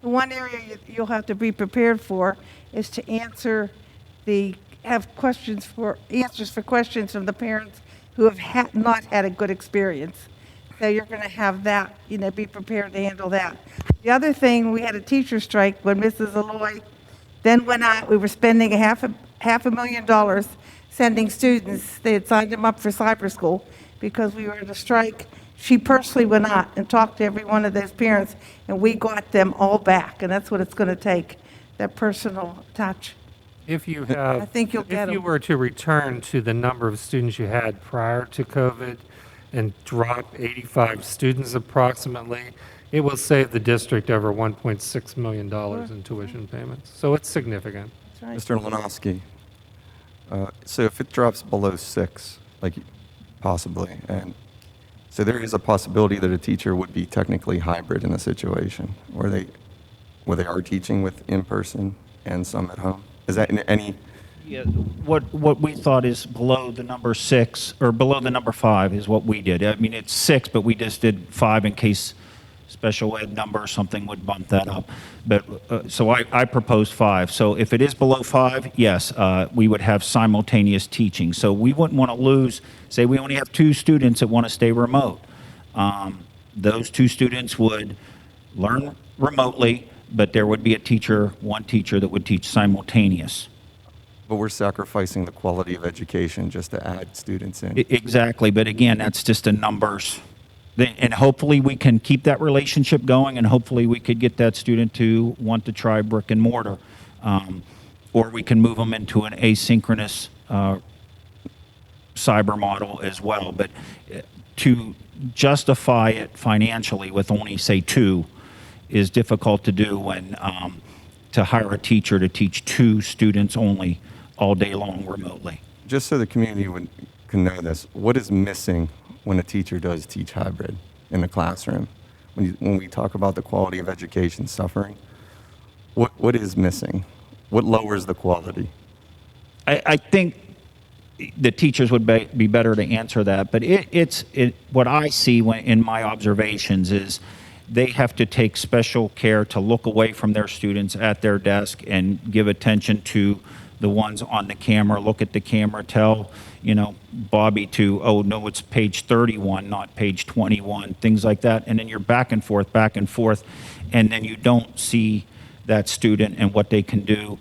one area you'll have to be prepared for is to answers for questions from the parents who have not had a good experience. So you're going to have that, be prepared to handle that. The other thing, we had a teacher strike when Mrs. Alloy then went out. We were spending half a $500,000 sending students. They had signed them up for cyber school because we were at a strike. She personally went out and talked to every one of those parents, and we got them all back. And that's what it's going to take, that personal touch. If you have, I think you'll get if you 'em. were to return to the number of students you had prior to COVID and drop 85 students approximately, it will save the district over $1.6 million in tuition payments. So it's significant. Mr. Lanowski, so if it drops below 6, like possibly, and so there is a possibility that a teacher would be technically hybrid in a situation where they are teaching with in-person and some at home. Is that in any? Yeah, what we thought is below the number 6 or below the number 5 is what we did. I mean, it's 6, but we just did 5 in case special ed number or something would bump that up. But so I proposed 5. So if it is below 5, yes, we would have simultaneous teaching. So we wouldn't want to lose. Say we only have 2 students that want to stay remote. Those 2 students would learn remotely, but there would be one teacher that would teach simultaneous. But we're sacrificing the quality of education just to add students in. Exactly, but again, that's just a numbers. And hopefully we can keep that relationship going, and hopefully we could get that student to want to try brick and mortar. Or we can move them into an asynchronous cyber model as well. But to justify it financially with only, say, 2 is difficult to do when to hire a teacher to teach 2 students only all day long remotely. Just so the community can know this, what is missing when a teacher does teach hybrid in the classroom? When we talk about the quality of education suffering, what is missing? What lowers the quality? I think the teachers would be better to answer that. But what I see in my observations is they have to take special care to look away from their students at their desk and give attention to the ones on the camera, look at the camera, tell, Bobby to, oh, no, it's page 31, not page 21, things like that. And then you're back and forth, and then you don't see that student and what they can do.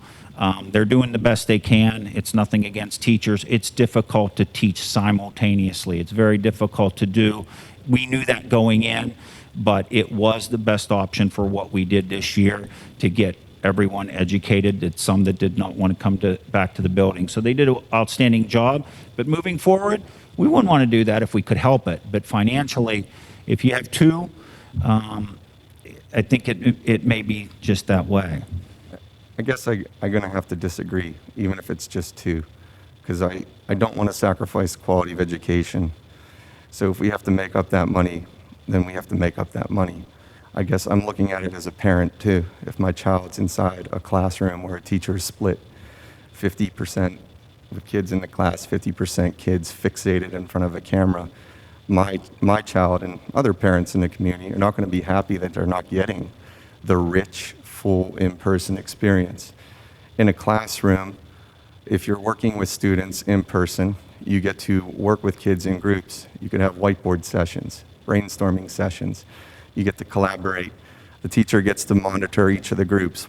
They're doing the best they can. It's nothing against teachers. It's difficult to teach simultaneously. It's very difficult to do. We knew that going in, but it was the best option for what we did this year to get everyone educated. It's some that did not want to come back to the building. So they did an outstanding job. But moving forward, we wouldn't want to do that if we could help it. But financially, if you have two, I think it may be just that way. I guess I'm going to have to disagree, even if it's just two, because I don't want to sacrifice quality of education. So if we have to make up that money, then we have to make up that money. I guess I'm looking at it as a parent too. If my child's inside a classroom where a teacher is split, 50% of kids in the class, 50% kids fixated in front of a camera, my child and other parents in the community are not going to be happy that they're not getting the rich, full in-person experience. In a classroom, if you're working with students in person, you get to work with kids in groups. You can have whiteboard sessions, brainstorming sessions. You get to collaborate. The teacher gets to monitor each of the groups,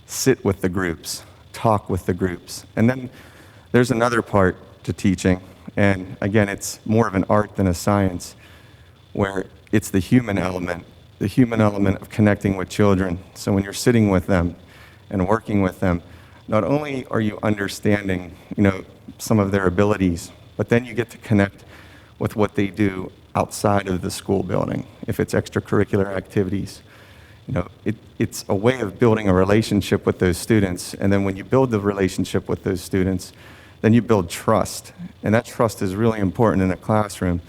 sit with the groups, talk with the groups. And then there's another part to teaching, and again, it's more of an art than a science, where it's the human element of connecting with children. So when you're sitting with them and working with them, not only are you understanding, some of their abilities, but then you get to connect with what they do outside of the school building. If it's extracurricular activities, it's a way of building a relationship with those students. And then when you build the relationship with those students, then you build trust. And that trust is really important in a classroom,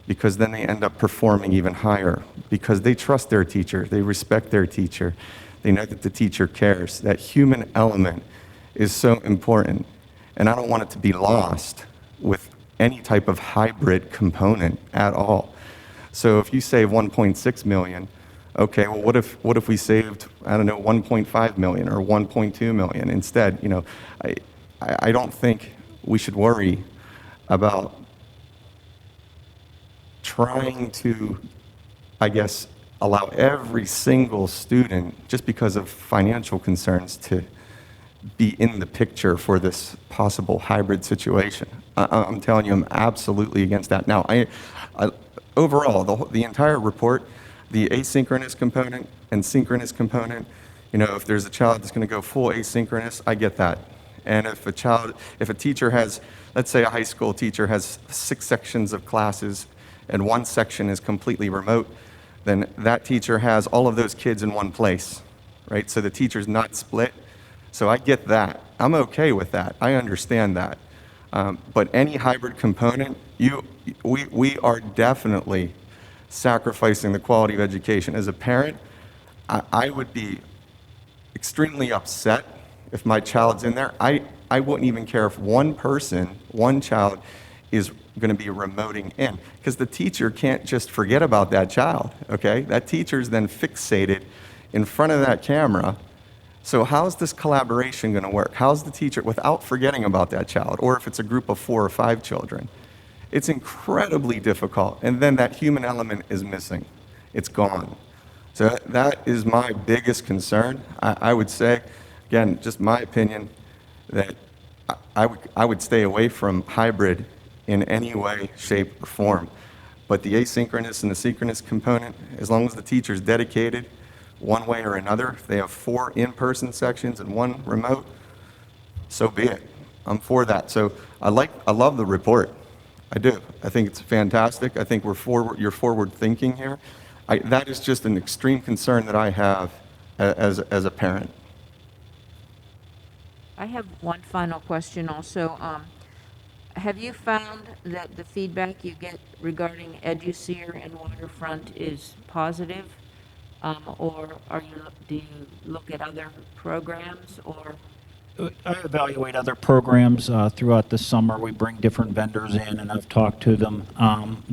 because then they end up performing even higher, because they trust their teacher, they respect their teacher, they know that the teacher cares. That human element is so important, and I don't want it to be lost with any type of hybrid component at all. So if you save 1.6 million, okay, well, what if we saved, 1.5 million or 1.2 million instead? I don't think we should worry about trying to, allow every single student, just because of financial concerns, to be in the picture for this possible hybrid situation. I'm telling you, I'm absolutely against that. Now, overall, the entire report, the asynchronous component and synchronous component, if there's a child that's going to go full asynchronous, I get that. And if a teacher has, let's say a high school teacher has 6 sections of classes and one section is completely remote, then that teacher has all of those kids in one place, right? So the teacher's not split. So I get that. I'm okay with that. I understand that. But any hybrid component, we are definitely sacrificing the quality of education. As a parent, I would be extremely upset if my child's in there. I wouldn't even care if one child is going to be remoting in, because the teacher can't just forget about that child, okay? That teacher's then fixated in front of that camera. So how's this collaboration going to work? How's the teacher, without forgetting about that child, or if it's a group of 4 or 5 children? It's incredibly difficult, and then that human element is missing. It's gone. So that is my biggest concern. I would say, again, just my opinion, that I would stay away from hybrid in any way, shape, or form. But the asynchronous and the synchronous component, as long as the teacher's dedicated one way or another, if they have 4 in-person sections and 1 remote, so be it. I'm for that. So I love the report. I do. I think it's fantastic. I think you're forward thinking here. That is just an extreme concern that I have as a parent. I have one final question also. Have you found that the feedback you get regarding EduSeer and Waterfront is positive? Or do you look at other programs, or I evaluate other programs throughout the summer. We bring different vendors in, and I've talked to them.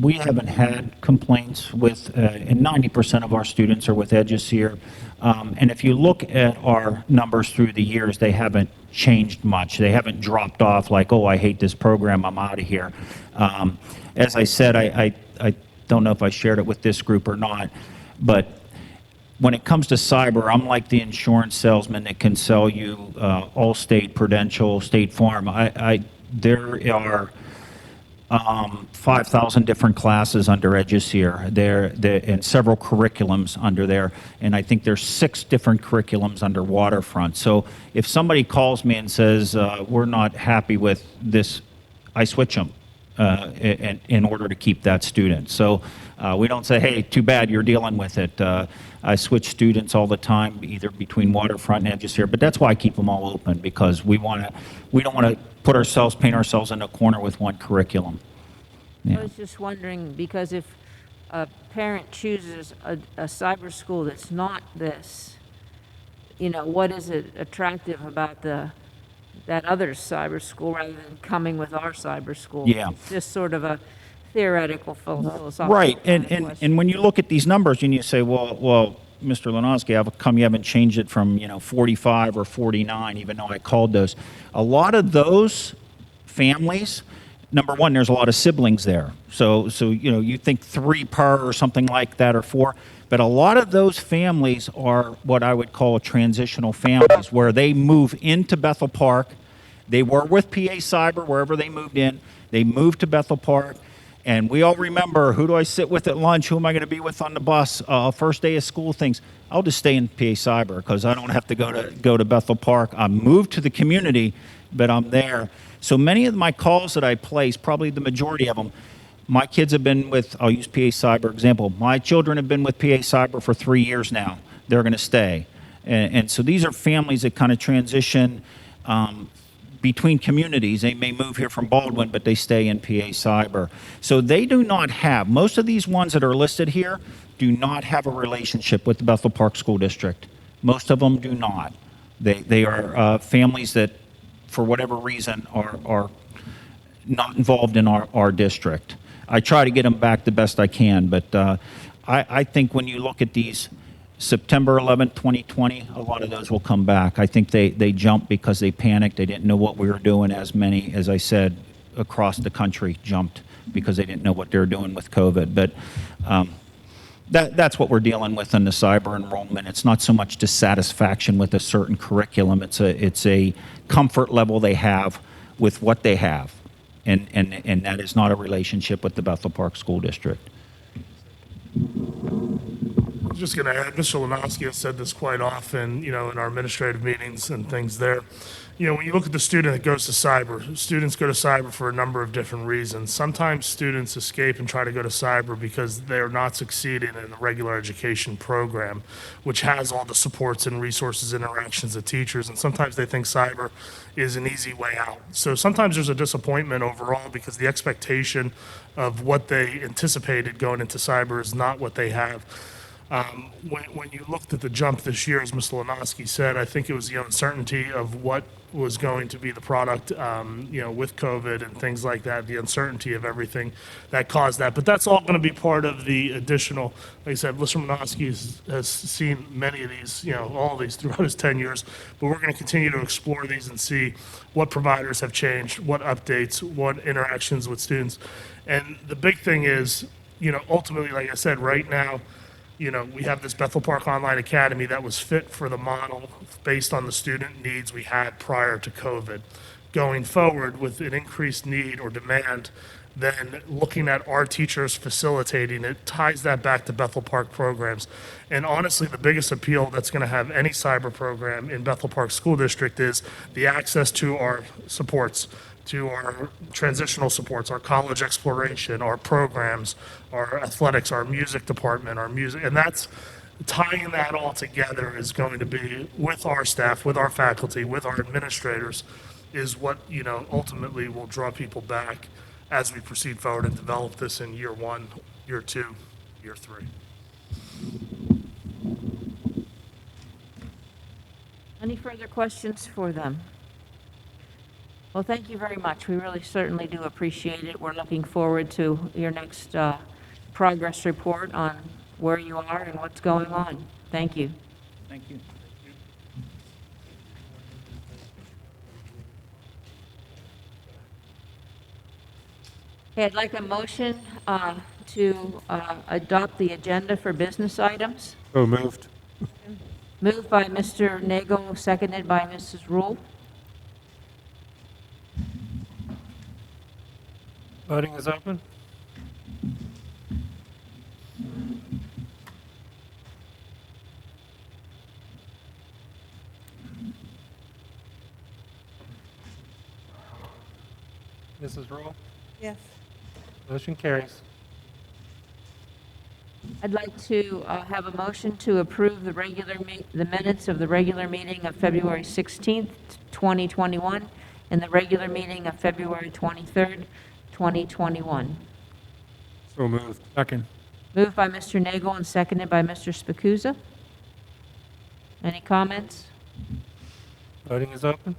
We haven't had complaints with, and 90% of our students are with EduSeer. And if you look at our numbers through the years, they haven't changed much. They haven't dropped off like, oh, I hate this program, I'm out of here. As I said, I don't know if I shared it with this group or not, but when it comes to cyber, I'm like the insurance salesman that can sell you Allstate, Prudential, State Farm. There are 5,000 different classes under EduSeer there, and several curriculums under there, and I think there's 6 different curriculums under Waterfront. So if somebody calls me and says, we're not happy with this, I switch them in order to keep that student. So we don't say, hey, too bad, you're dealing with it. I switch students all the time, either between Waterfront and EduSeer, but that's why I keep them all open, because we don't want to paint ourselves in a corner with one curriculum. I was just wondering, because if a parent chooses a cyber school that's not this, what is it attractive about that other cyber school rather than coming with our cyber school? Yeah. It's just sort of a theoretical, philosophical Right, kind of and question. when you look at these numbers and you say, well, Mr. Lenosky, how come you haven't changed it from 45 or 49, even though I called those? A lot of those families, number one, there's a lot of siblings there. So you think 3 per or something like that, or 4. But a lot of those families are what I would call transitional families, where they move into Bethel Park. They were with PA Cyber wherever they moved in. They moved to Bethel Park. And we all remember, who do I sit with at lunch? Who am I going to be with on the bus? First day of school things. I'll just stay in PA Cyber because I don't have to go to Bethel Park. I'm moved to the community, but I'm there. So many of my calls that I place, probably the majority of them, my kids have been with, I'll use PA Cyber example. My children have been with PA Cyber for 3 years now. They're going to stay. And so these are families that kind of transition between communities. They may move here from Baldwin, but they stay in PA Cyber. So they do not have, most of these ones that are listed here do not have a relationship with the Bethel Park School District. Most of them do not. They are families that, for whatever reason, are not involved in our district. I try to get them back the best I can, but I think when you look at these September 11th, 2020, a lot of those will come back. I think they jumped because they panicked. They didn't know what we were doing. As many, as I said, across the country jumped because they didn't know what they were doing with COVID. But that's what we're dealing with in the cyber enrollment. It's not so much dissatisfaction with a certain curriculum. It's a comfort level they have with what they have. And that is not a relationship with the Bethel Park School District. I'm just going to add, Mr. Lenosky has said this quite often, in our administrative meetings and things there. When you look at the student that goes to cyber, students go to cyber for a number of different reasons. Sometimes students escape and try to go to cyber because they're not succeeding in the regular education program, which has all the supports and resources, interactions of teachers, and sometimes they think cyber is an easy way out. So sometimes there's a disappointment overall because the expectation of what they anticipated going into cyber is not what they have. When you looked at the jump this year, as Mr. Lenosky said, I think it was the uncertainty of what was going to be the product, with COVID and things like that, the uncertainty of everything that caused that. But that's all going to be part of the additional, like I said, Mr. Lenosky has seen many of these, all of these throughout his 10 years, but we're going to continue to explore these and see what providers have changed, what updates, what interactions with students. And the big thing is, ultimately, like I said, right now, we have this Bethel Park Online Academy that was fit for the model based on the student needs we had prior to COVID. Going forward with an increased need or demand, then looking at our teachers facilitating it ties that back to Bethel Park programs. And honestly, the biggest appeal that's going to have any cyber program in Bethel Park School District is the access to our supports, to our transitional supports, our college exploration, our programs, our athletics, our music department, and that's tying that all together is going to be with our staff, with our faculty, with our administrators, is what, ultimately will draw people back as we proceed forward and develop this in year 1, year 2, year 3. Any further questions for them? Well, thank you very much. We really certainly do appreciate it. We're looking forward to your next progress report on where you are and what's going on. Thank you. Thank you. Okay, I'd like a motion to adopt the agenda for business items. So moved. Moved by Mr. Nagel, seconded by Mrs. Rule. Voting is open. Mrs. Rule, Yes. motion carries. I'd like to have a motion to approve the minutes of the regular meeting of February 16th, 2021, and the regular meeting of February 23rd, 2021. So moved. Second. Moved by Mr. Nagel and seconded by Mr. Spacuzza. Any comments? Voting is open.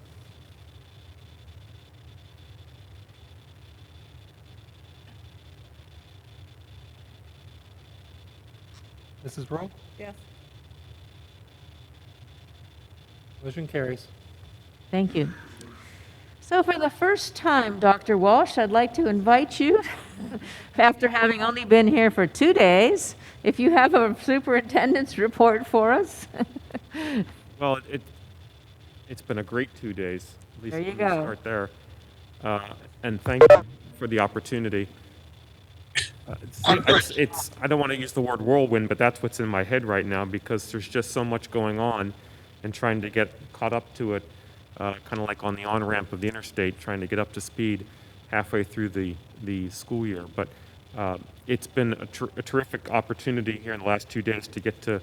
Mrs. Rule, Yes. motion carries. Thank you. So for the first time, Dr. Walsh, I'd like to invite you, after having only been here for 2 days, if you have a superintendent's report for us. Well, it's been a great 2 days. At least There you let me go. Start there. And thank you for the opportunity. I don't want to use the word whirlwind, but that's what's in my head right now because there's just so much going on and trying to get caught up to it, kind of like on the on-ramp of the interstate, trying to get up to speed halfway through the school year. But it's been a terrific opportunity here in the last 2 days to get to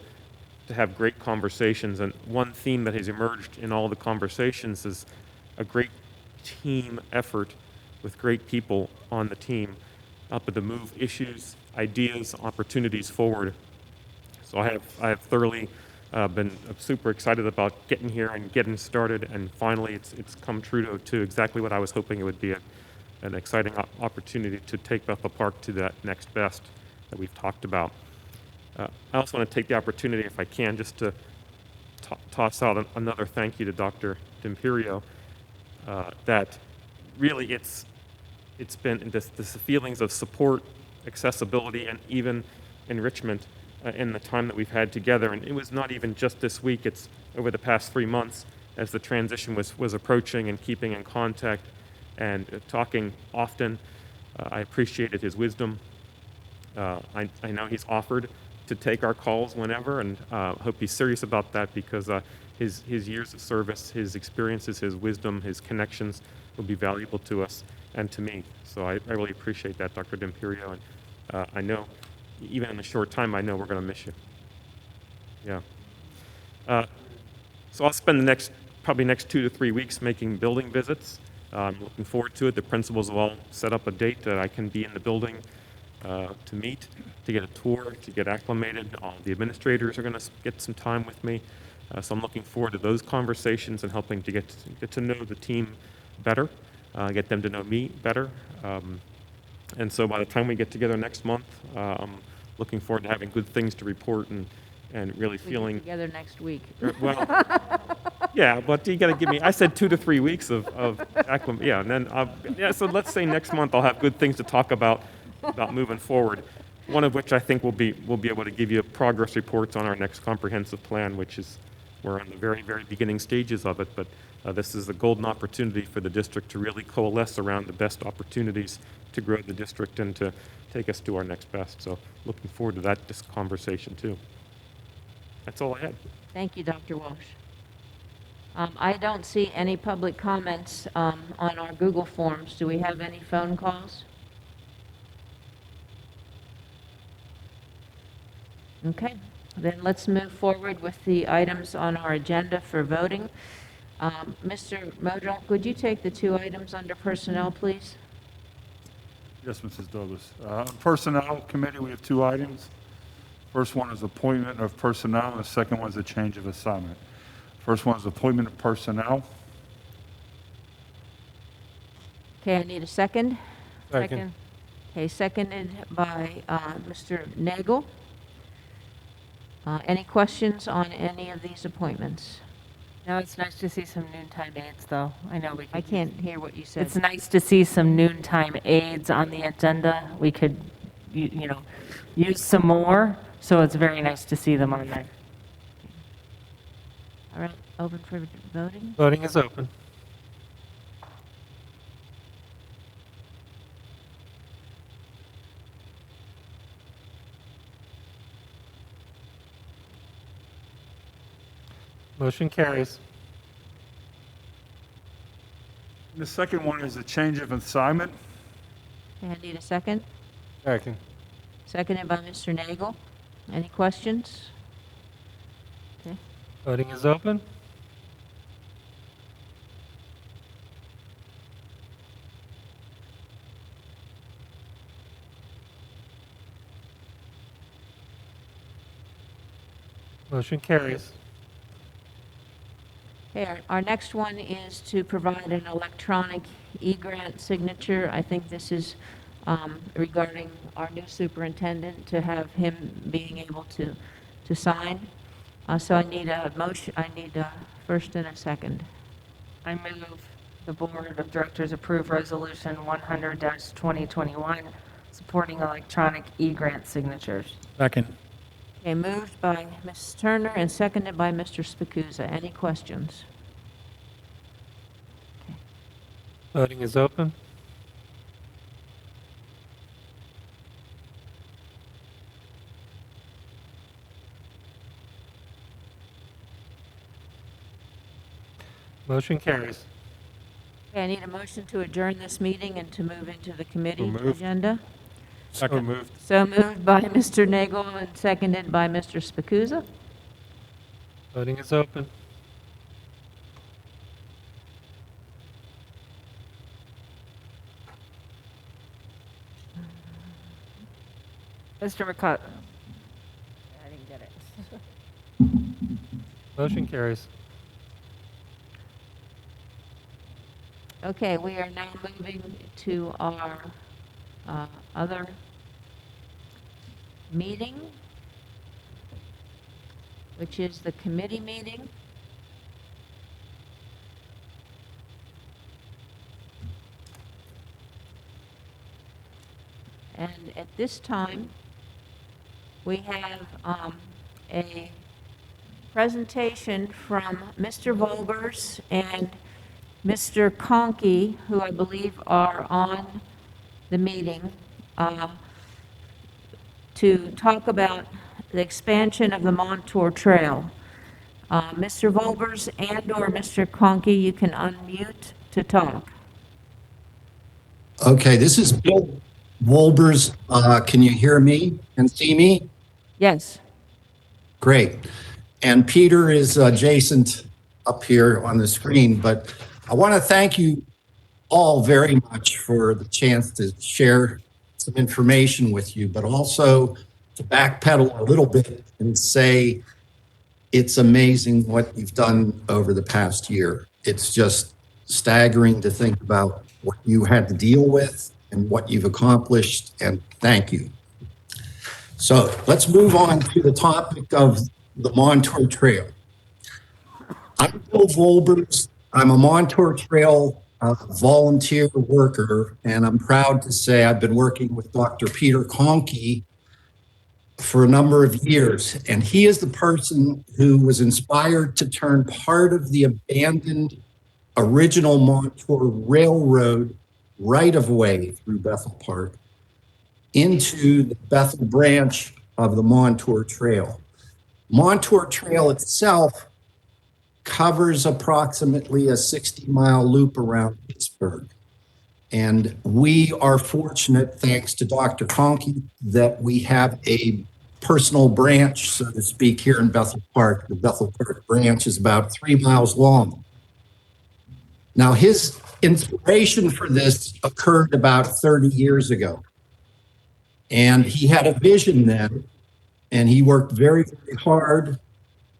have great conversations. And one theme that has emerged in all the conversations is a great team effort with great people on the team up to move issues, ideas, opportunities forward. So I have thoroughly been super excited about getting here and getting started, and finally it's come true to exactly what I was hoping it would be, an exciting opportunity to take Bethel Park to that next best that we've talked about. I also want to take the opportunity, if I can, just to toss out another thank you to Dr. D'Imperio, that really it's been this feelings of support, accessibility, and even enrichment in the time that we've had together. And it was not even just this week, it's over the past 3 months as the transition was approaching and keeping in contact and talking often. I appreciated his wisdom. I know he's offered to take our calls whenever, and hope he's serious about that because his years of service, his experiences, his wisdom, his connections will be valuable to us and to me. So I really appreciate that, Dr. D'Imperio, and I know, even in a short time, I know we're going to miss you. Yeah. So I'll spend the probably next 2 to 3 weeks making building visits. I'm looking forward to it. The principals have all set up a date that I can be in the building to meet, to get a tour, to get acclimated. The administrators are going to get some time with me. So I'm looking forward to those conversations and helping to get to know the team better, get them to know me better. And so by the time we get together next month, I'm looking forward to having good things to report and really feeling. Together next week. Well, yeah, but you got to give me. I said 2 to 3 weeks of yeah, and then so let's say next month I'll have good things to talk about moving forward. One of which I think we'll be able to give you progress reports on our next comprehensive plan, which is we're on the very beginning stages of it. But this is a golden opportunity for the district to really coalesce around the best opportunities to grow the district and to take us to our next best. So looking forward to this conversation too. That's all I had. Thank you, Dr. Walsh. I don't see any public comments on our Google Forms. Do we have any phone calls? Okay, then let's move forward with the items on our agenda for voting. Mr. Modrock, would you take the 2 items under personnel, please? Yes, Mrs. Douglas. Personnel Committee, we have 2 items. First one is appointment of personnel, and the second one is a change of assignment. First one is appointment of personnel. Okay, I need a second. Second. Okay, seconded by Mr. Nagel. Any questions on any of these appointments? Now, it's nice to see some noontime aides, though. I know we I could. can't hear what you said. It's nice to see some noontime aides on the agenda. We could, you know, use some more, so it's very nice to see them on there. All right, open for voting? Voting is open. Motion carries. The second one is a change of assignment. Okay, I need a second. Second. Seconded by Mr. Nagel. Any questions? Okay, Voting is open. Motion carries. okay, our next one is to provide an electronic e-grant signature. I think this is regarding our new superintendent, to have him being able to sign. So I need a motion, I need a first and a second. I move the Board of Directors approve Resolution 100-2021, supporting electronic e-grant signatures. Second. Okay, moved by Ms. Turner and seconded by Mr. Spacuzza. Any questions? Voting is open. Motion carries. Okay, I need a motion to adjourn this meeting and to move into the committee So moved. agenda. So moved. So moved by Mr. Nagel and seconded by Mr. Spacuzza. Voting is open. Mr. McCut. I didn't get it. Motion carries. Okay, we are now moving to our other meeting, which is the committee meeting. And at this time, we have a presentation from Mr. Volbers and Mr. Conkey, who I believe are on the meeting, to talk about the expansion of the Montour Trail. Mr. Volbers and/or Mr. Conkey, you can unmute to talk. Okay, this is Bill Wolbers. Can you hear me and see me? Yes. Great. And Peter is adjacent up here on the screen, but I want to thank you all very much for the chance to share some information with you, but also to backpedal a little bit and say it's amazing what you've done over the past year. It's just staggering to think about what you had to deal with and what you've accomplished, and thank you. So let's move on to the topic of the Montour Trail. I'm Bill Volbers. I'm a Montour Trail volunteer worker, and I'm proud to say I've been working with Dr. Peter Conkey for a number of years, and he is the person who was inspired to turn part of the abandoned original Montour Railroad right-of-way through Bethel Park into the Bethel branch of the Montour Trail. Montour Trail itself covers approximately a 60-mile loop around Pittsburgh. And we are fortunate, thanks to Dr. Conkey, that we have a personal branch, so to speak, here in Bethel Park. The Bethel Park branch is about 3 miles long. Now, his inspiration for this occurred about 30 years ago. And he had a vision then, and he worked very, very hard,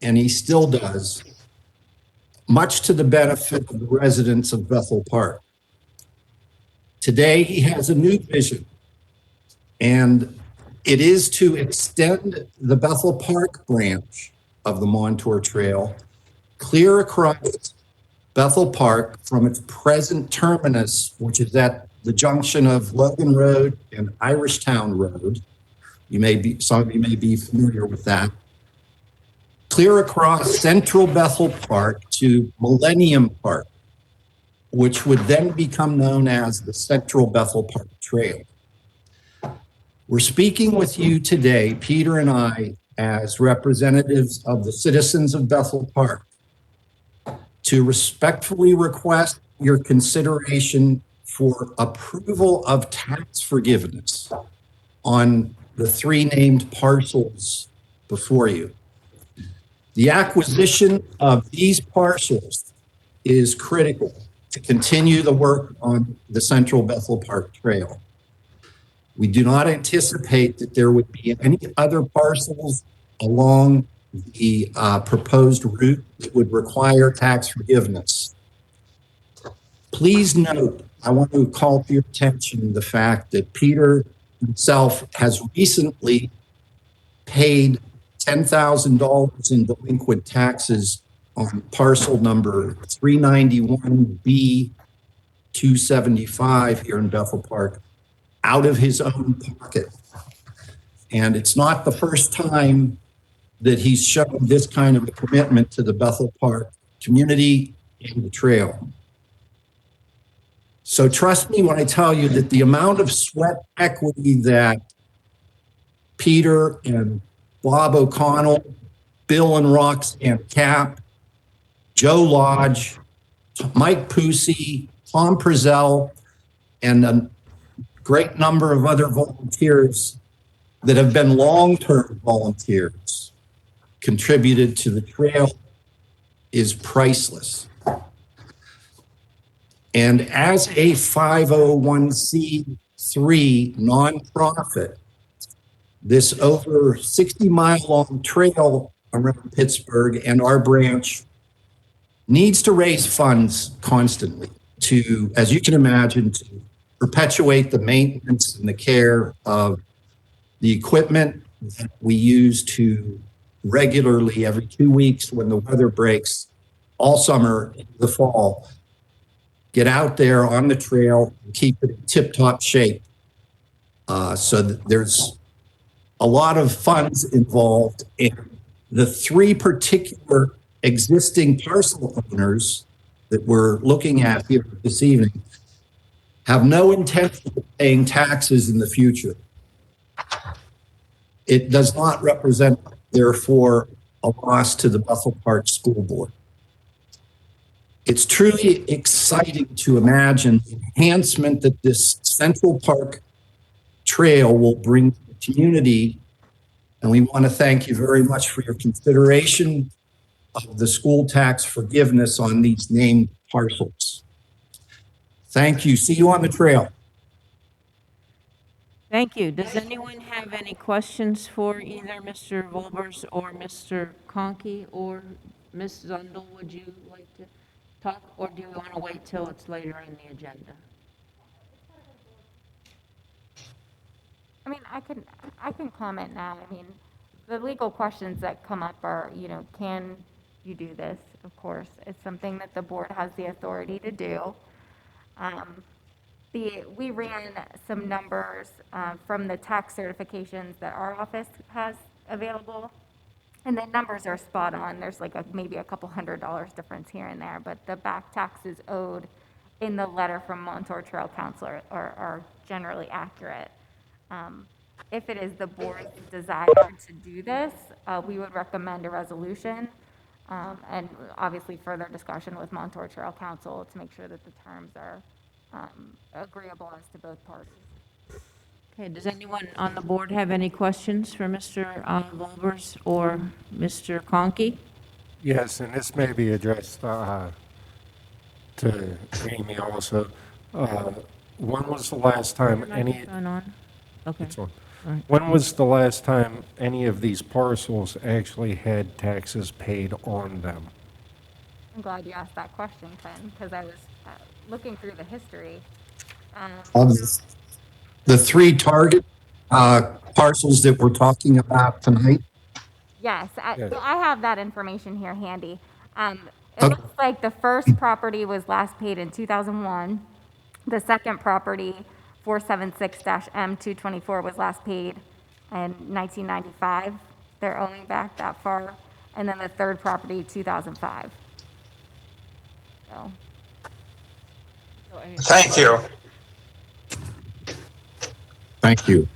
and he still does, much to the benefit of the residents of Bethel Park. Today, he has a new vision, and it is to extend the Bethel Park branch of the Montour Trail clear across Bethel Park from its present terminus, which is at the junction of Logan Road and Irishtown Road. Some of you may be familiar with that. Clear across central Bethel Park to Millennium Park, which would then become known as the Central Bethel Park Trail. We're speaking with you today, Peter and I, as representatives of the citizens of Bethel Park, to respectfully request your consideration for approval of tax forgiveness on the 3 named parcels before you. The acquisition of these parcels is critical to continue the work on the Central Bethel Park Trail. We do not anticipate that there would be any other parcels along the proposed route that would require tax forgiveness. Please note, I want to call to your attention the fact that Peter himself has recently paid $10,000 in delinquent taxes on parcel number 391B 275 here in Bethel Park out of his own pocket. And it's not the first time that he's shown this kind of a commitment to the Bethel Park community and the trail. So trust me when I tell you that the amount of sweat equity that Peter and Bob O'Connell, Bill and Roxanne Cap, Joe Lodge, Mike Pusey, Tom Prezell, and a great number of other volunteers that have been long-term volunteers contributed to the trail is priceless. And as a 501c3 nonprofit, this over 60-mile-long trail around Pittsburgh and our branch needs to raise funds constantly to, as you can imagine, to perpetuate the maintenance and the care of the equipment that we use to regularly, every 2 weeks when the weather breaks, all summer, into the fall, get out there on the trail and keep it in tip-top shape. So that there's a lot of funds involved, and the 3 particular existing parcel owners that we're looking at here this evening have no intention of paying taxes in the future. It does not represent, therefore, a loss to the Bethel Park School Board. It's truly exciting to imagine the enhancement that this Central Park Trail will bring to the community, and we want to thank you very much for your consideration of the school tax forgiveness on these named parcels. Thank you. See you on the trail. Thank you. Does anyone have any questions for either Mr. Volbers or Mr. Conkey or Ms. Zundel? Would you like to talk, or do you want to wait till it's later in the agenda? I mean, I can comment now. I mean, the legal questions that come up are, can you do this? Of course, it's something that the board has the authority to do. We ran some numbers from the tax certifications that our office has available, and the numbers are spot on. There's like maybe a couple $100 difference here and there, but the back taxes owed in the letter from Montour Trail Council are generally accurate. If it is the board's desire to do this, we would recommend a resolution, and obviously further discussion with Montour Trail Council to make sure that the terms are agreeable as to both parties. Okay, does anyone on the board have any questions for Mr. Volbers or Mr. Conkey? Yes, and this may be addressed to Amy also. When was the last time any... on? Okay. It's on. All right. When was the last time any of these parcels actually had taxes paid on them? I'm glad you asked that question, Ken, because I was looking through the history. Of the three target parcels that we're talking about tonight, Yes, Yes. so I have that information here handy. It Okay. looks like the first property was last paid in 2001. The second property, 476-M224, was last paid in 1995. They're owing back that far. And then the third property, 2005. So, Thank you. Thank you.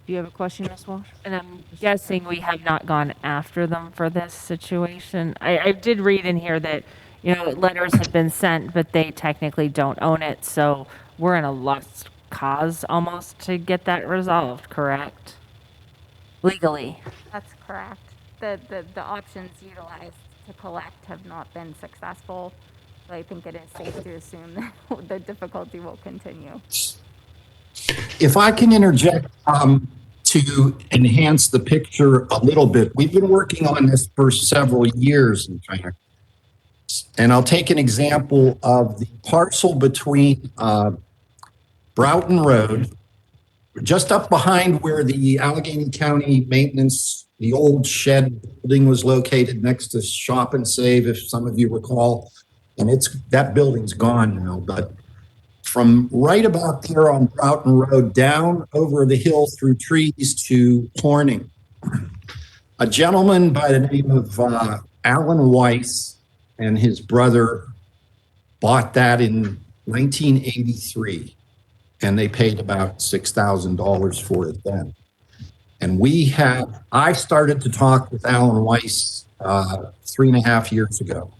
Do you have a question, Ms. Walsh? And I'm guessing we have not gone after them for this situation. I did read in here that, letters have been sent, but they technically don't own it, so we're in a lost cause almost to get that resolved, correct? Legally. that's correct. The options utilized to collect have not been successful. So I think it is safe to assume that the difficulty will continue. If I can interject to enhance the picture a little bit, we've been working on this for several years, in fact. And I'll take an example of the parcel between Broughton Road, just up behind where the Allegheny County Maintenance, the old shed building was located next to Shop and Save, if some of you recall. And that building's gone now, but from right about there on Broughton Road down over the hill through trees to Horning, a gentleman by the name of Alan Weiss and his brother bought that in 1983, and they paid about $6,000 for it then. And I started to talk with Alan Weiss 3.5 years ago.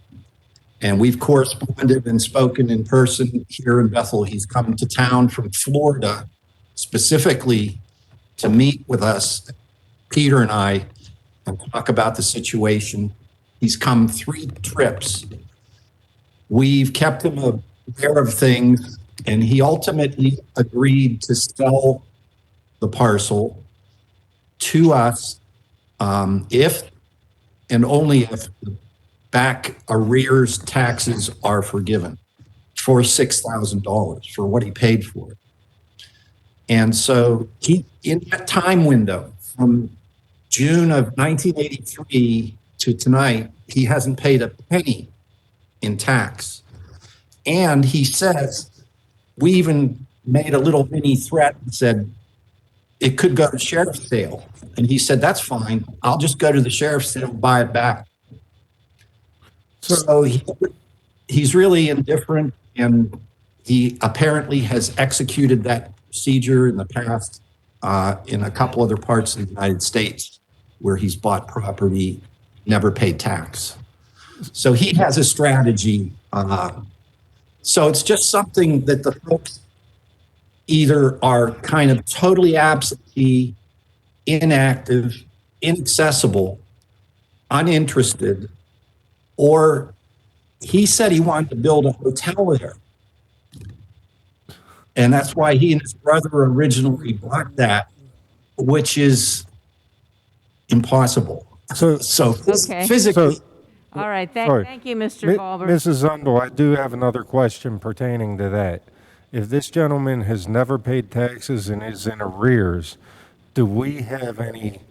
And we've corresponded and spoken in person here in Bethel. He's come to town from Florida specifically to meet with us, Peter and I, and talk about the situation. He's come 3 trips. We've kept him aware of things, and he ultimately agreed to sell the parcel to us if and only if back arrears taxes are forgiven for $6,000 for what he paid for it. And so in that time window from June of 1983 to tonight, he hasn't paid a penny in tax. And he says, we even made a little mini threat and said, it could go to sheriff's sale. And he said, that's fine. I'll just go to the sheriff's sale and buy it back. So he's really indifferent, and he apparently has executed that procedure in the past in a couple other parts of the United States where he's bought property, never paid tax. So he has a strategy. So it's just something that the folks either are kind of totally absentee, inactive, inaccessible, uninterested, or he said he wanted to build a hotel there. And that's why he and his brother originally bought that, which is impossible. So Okay. physically. All right, Sorry. thank you, Mr. Galver. Mrs. Zundel, I do have another question pertaining to that. If this gentleman has never paid taxes and is in arrears, do we have any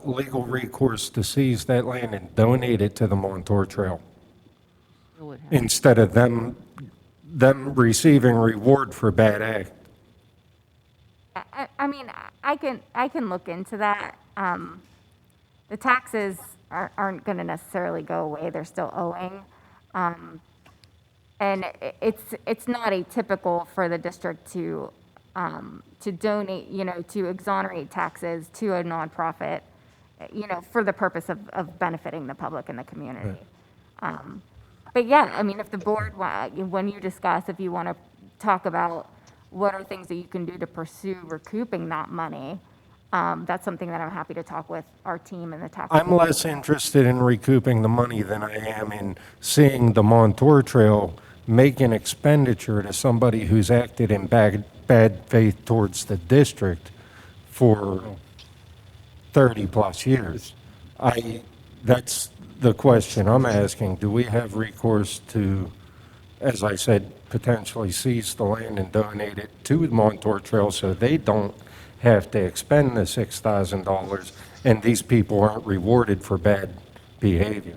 legal recourse to seize that land and donate it to the Montour Trail instead of them receiving reward for bad act? I mean, I can look into that. The taxes aren't going to necessarily go away. They're still owing. And it's not atypical for the district to donate, to exonerate taxes to a nonprofit, for the purpose of benefiting the public and the community. But yeah, I mean, if the board, when you discuss, if you want to talk about what are things that you can do to pursue recouping that money, that's something that I'm happy to talk with our team and the tax. I'm less interested in recouping the money than I am in seeing the Montour Trail make an expenditure to somebody who's acted in bad faith towards the district for 30 plus years. That's the question I'm asking. Do we have recourse to, as I said, potentially seize the land and donate it to the Montour Trail so they don't have to expend the $6,000 and these people aren't rewarded for bad behavior.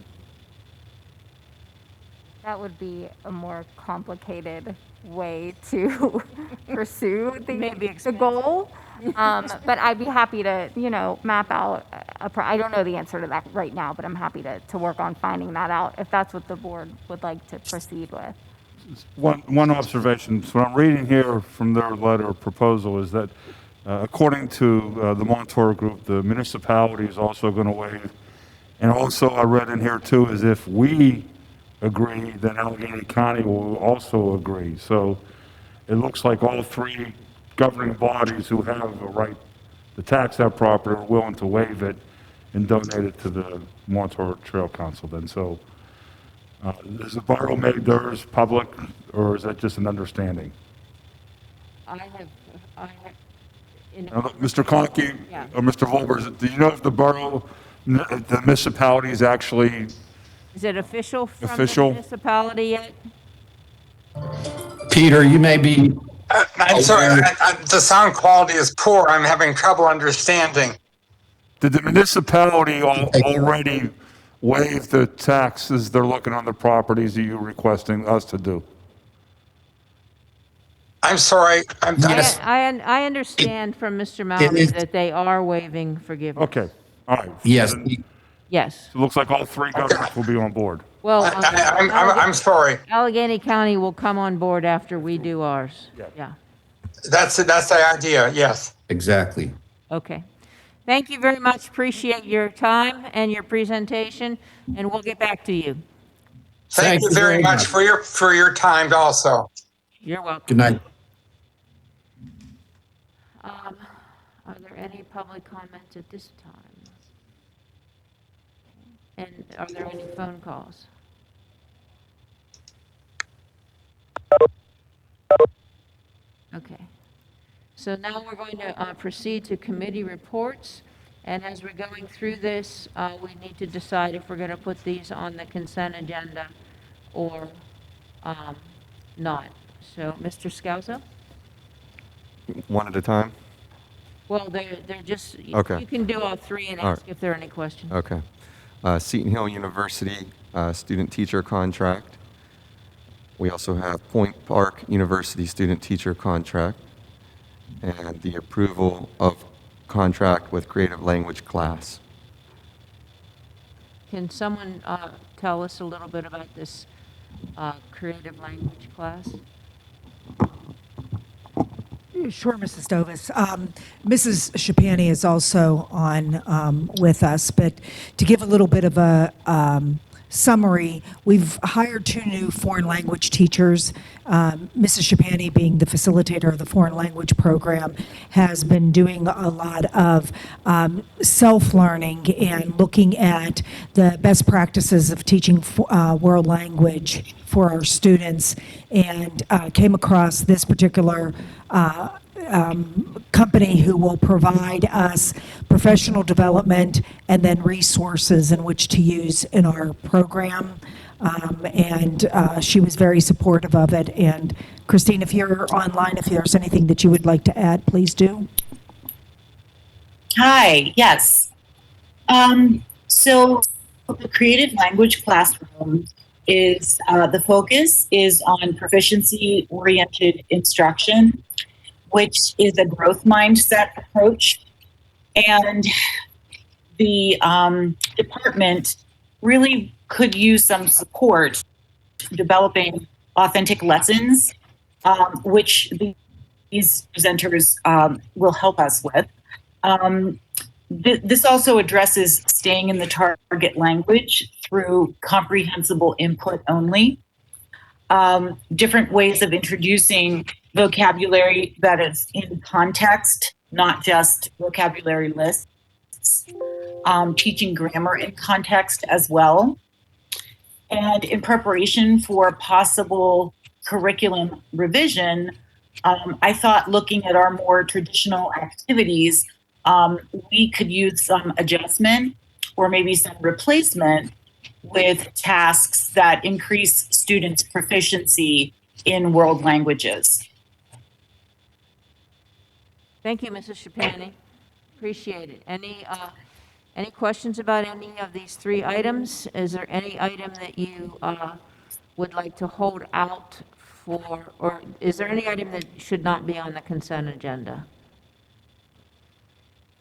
That would be a more complicated way to pursue the goal. But I'd be happy to, map out, I don't know the answer to that right now, but I'm happy to work on finding that out if that's what the board would like to proceed with. One observation, so what I'm reading here from their letter of proposal is that according to the Montour Group, the municipality is also going to waive. And also I read in here too, is if we agree, then Allegheny County will also agree. So it looks like all three governing bodies who have a right to tax that property are willing to waive it and donate it to the Montour Trail Council then. So has the borough made theirs public, or is that just an understanding? I have, Mr. Conkey, Yeah. or Mr. Volbers, do you know if the borough, the municipality is actually is it official from the Official? municipality yet? Peter, you may be. I'm sorry, the sound quality is poor. I'm having trouble understanding. Did the municipality already waive the taxes they're looking on the properties that you're requesting us to do? I'm sorry. I understand from Mr. Maloney is- that they are waiving forgiveness. Okay, all right. Yes. Yes. So it looks like all three governments will be on board. Well, I'm sorry. Allegheny County will come on board after we do ours. Yeah. Yeah. That's the idea, yes. Exactly. Okay. Thank you very much. Appreciate your time and your presentation, and we'll get back to you. Thank you very much for your time also. You're welcome. Good night. Are there any public comments at this time? And are there any phone calls? Okay. So now we're going to proceed to committee reports. And as we're going through this, we need to decide if we're going to put these on the consent agenda or not. So, Mr. Scalzo? One at a time? Well, they're just, Okay. you can do all three and All ask if there are any questions. Okay. Seton Hill University student-teacher contract. We also have Point Park University student-teacher contract and the approval of contract with creative language class. Can someone tell us a little bit about this creative language class? Sure, Mrs. Stovis. Mrs. Shapani is also on with us, but to give a little bit of a summary, we've hired 2 new foreign language teachers. Mrs. Shapani, being the facilitator of the foreign language program, has been doing a lot of self-learning and looking at the best practices of teaching world language for our students, and came across this particular company who will provide us professional development and then resources in which to use in our program. And she was very supportive of it. And Christine, if you're online, if there's anything that you would like to add, please do. Hi, yes. So the creative language classroom is, the focus is on proficiency-oriented instruction, which is a growth mindset approach. And the department really could use some support developing authentic lessons, which these presenters will help us with. This also addresses staying in the target language through comprehensible input only. Different ways of introducing vocabulary that is in context, not just vocabulary lists. Teaching grammar in context as well. And in preparation for possible curriculum revision, I thought looking at our more traditional activities, we could use some adjustment or maybe some replacement with tasks that increase students' proficiency in world languages. Thank you, Mrs. Shapani. Appreciate it. Any questions about any of these three items? Is there any item that you would like to hold out for, or is there any item that should not be on the consent agenda?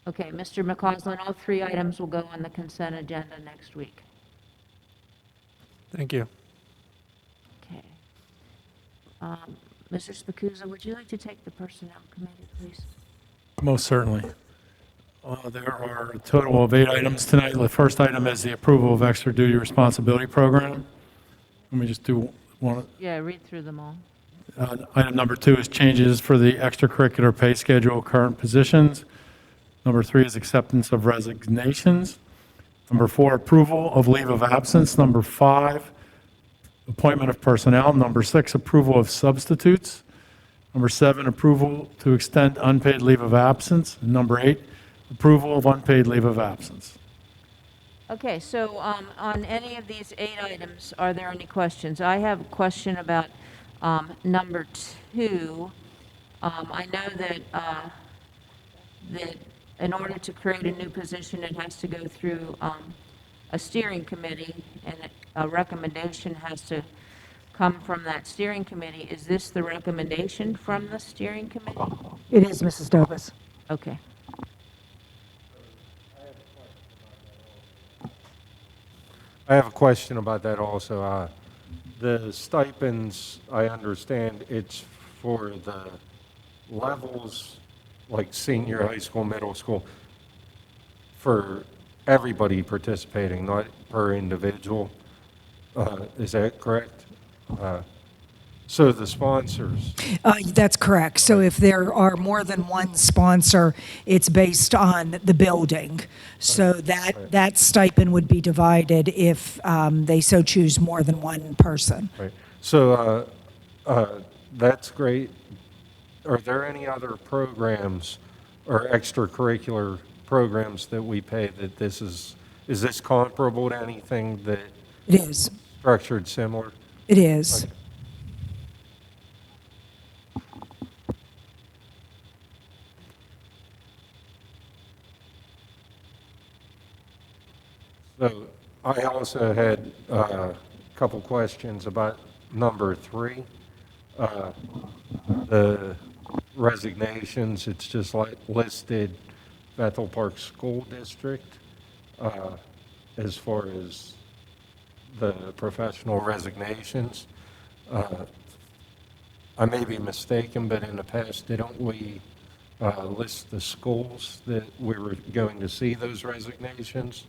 Okay, Mr. McCausland, all three items will go on the consent agenda next week. Thank you. Okay. Mr. Spacuzza, would you like to take the Personnel Committee, please? Most certainly. There are a total of 8 items tonight. The first item is the approval of extra duty responsibility program. Let me just do one. Yeah, read through them all. Item number 2 is changes for the extracurricular pay schedule current positions. Number 3 is acceptance of resignations. Number 4, approval of leave of absence. Number 5, appointment of personnel. Number 6, approval of substitutes. Number 7, approval to extend unpaid leave of absence. And number 8, approval of unpaid leave of absence. Okay, so on any of these 8 items, are there any questions? I have a question about number 2. I know that that in order to create a new position, it has to go through a steering committee, and a recommendation has to come from that steering committee. Is this the recommendation from the steering committee? It is, Mrs. Dobus. Okay. I have a question about that also. The stipends, I understand it's for the levels, like senior high school, middle school, for everybody participating, not per individual. Is that correct? So the sponsors, That's correct. So if there are more than one sponsor, it's based on the building. So that stipend would be divided if they so choose more than one person. right? So that's great. Are there any other programs or extracurricular programs that we pay that is this comparable to anything that It is. structured similar? It is. Okay. So I also had a couple questions about number 3. The resignations, it's just like listed Bethel Park School District as far as the professional resignations. I may be mistaken, but in the past, didn't we list the schools that we were going to see those resignations?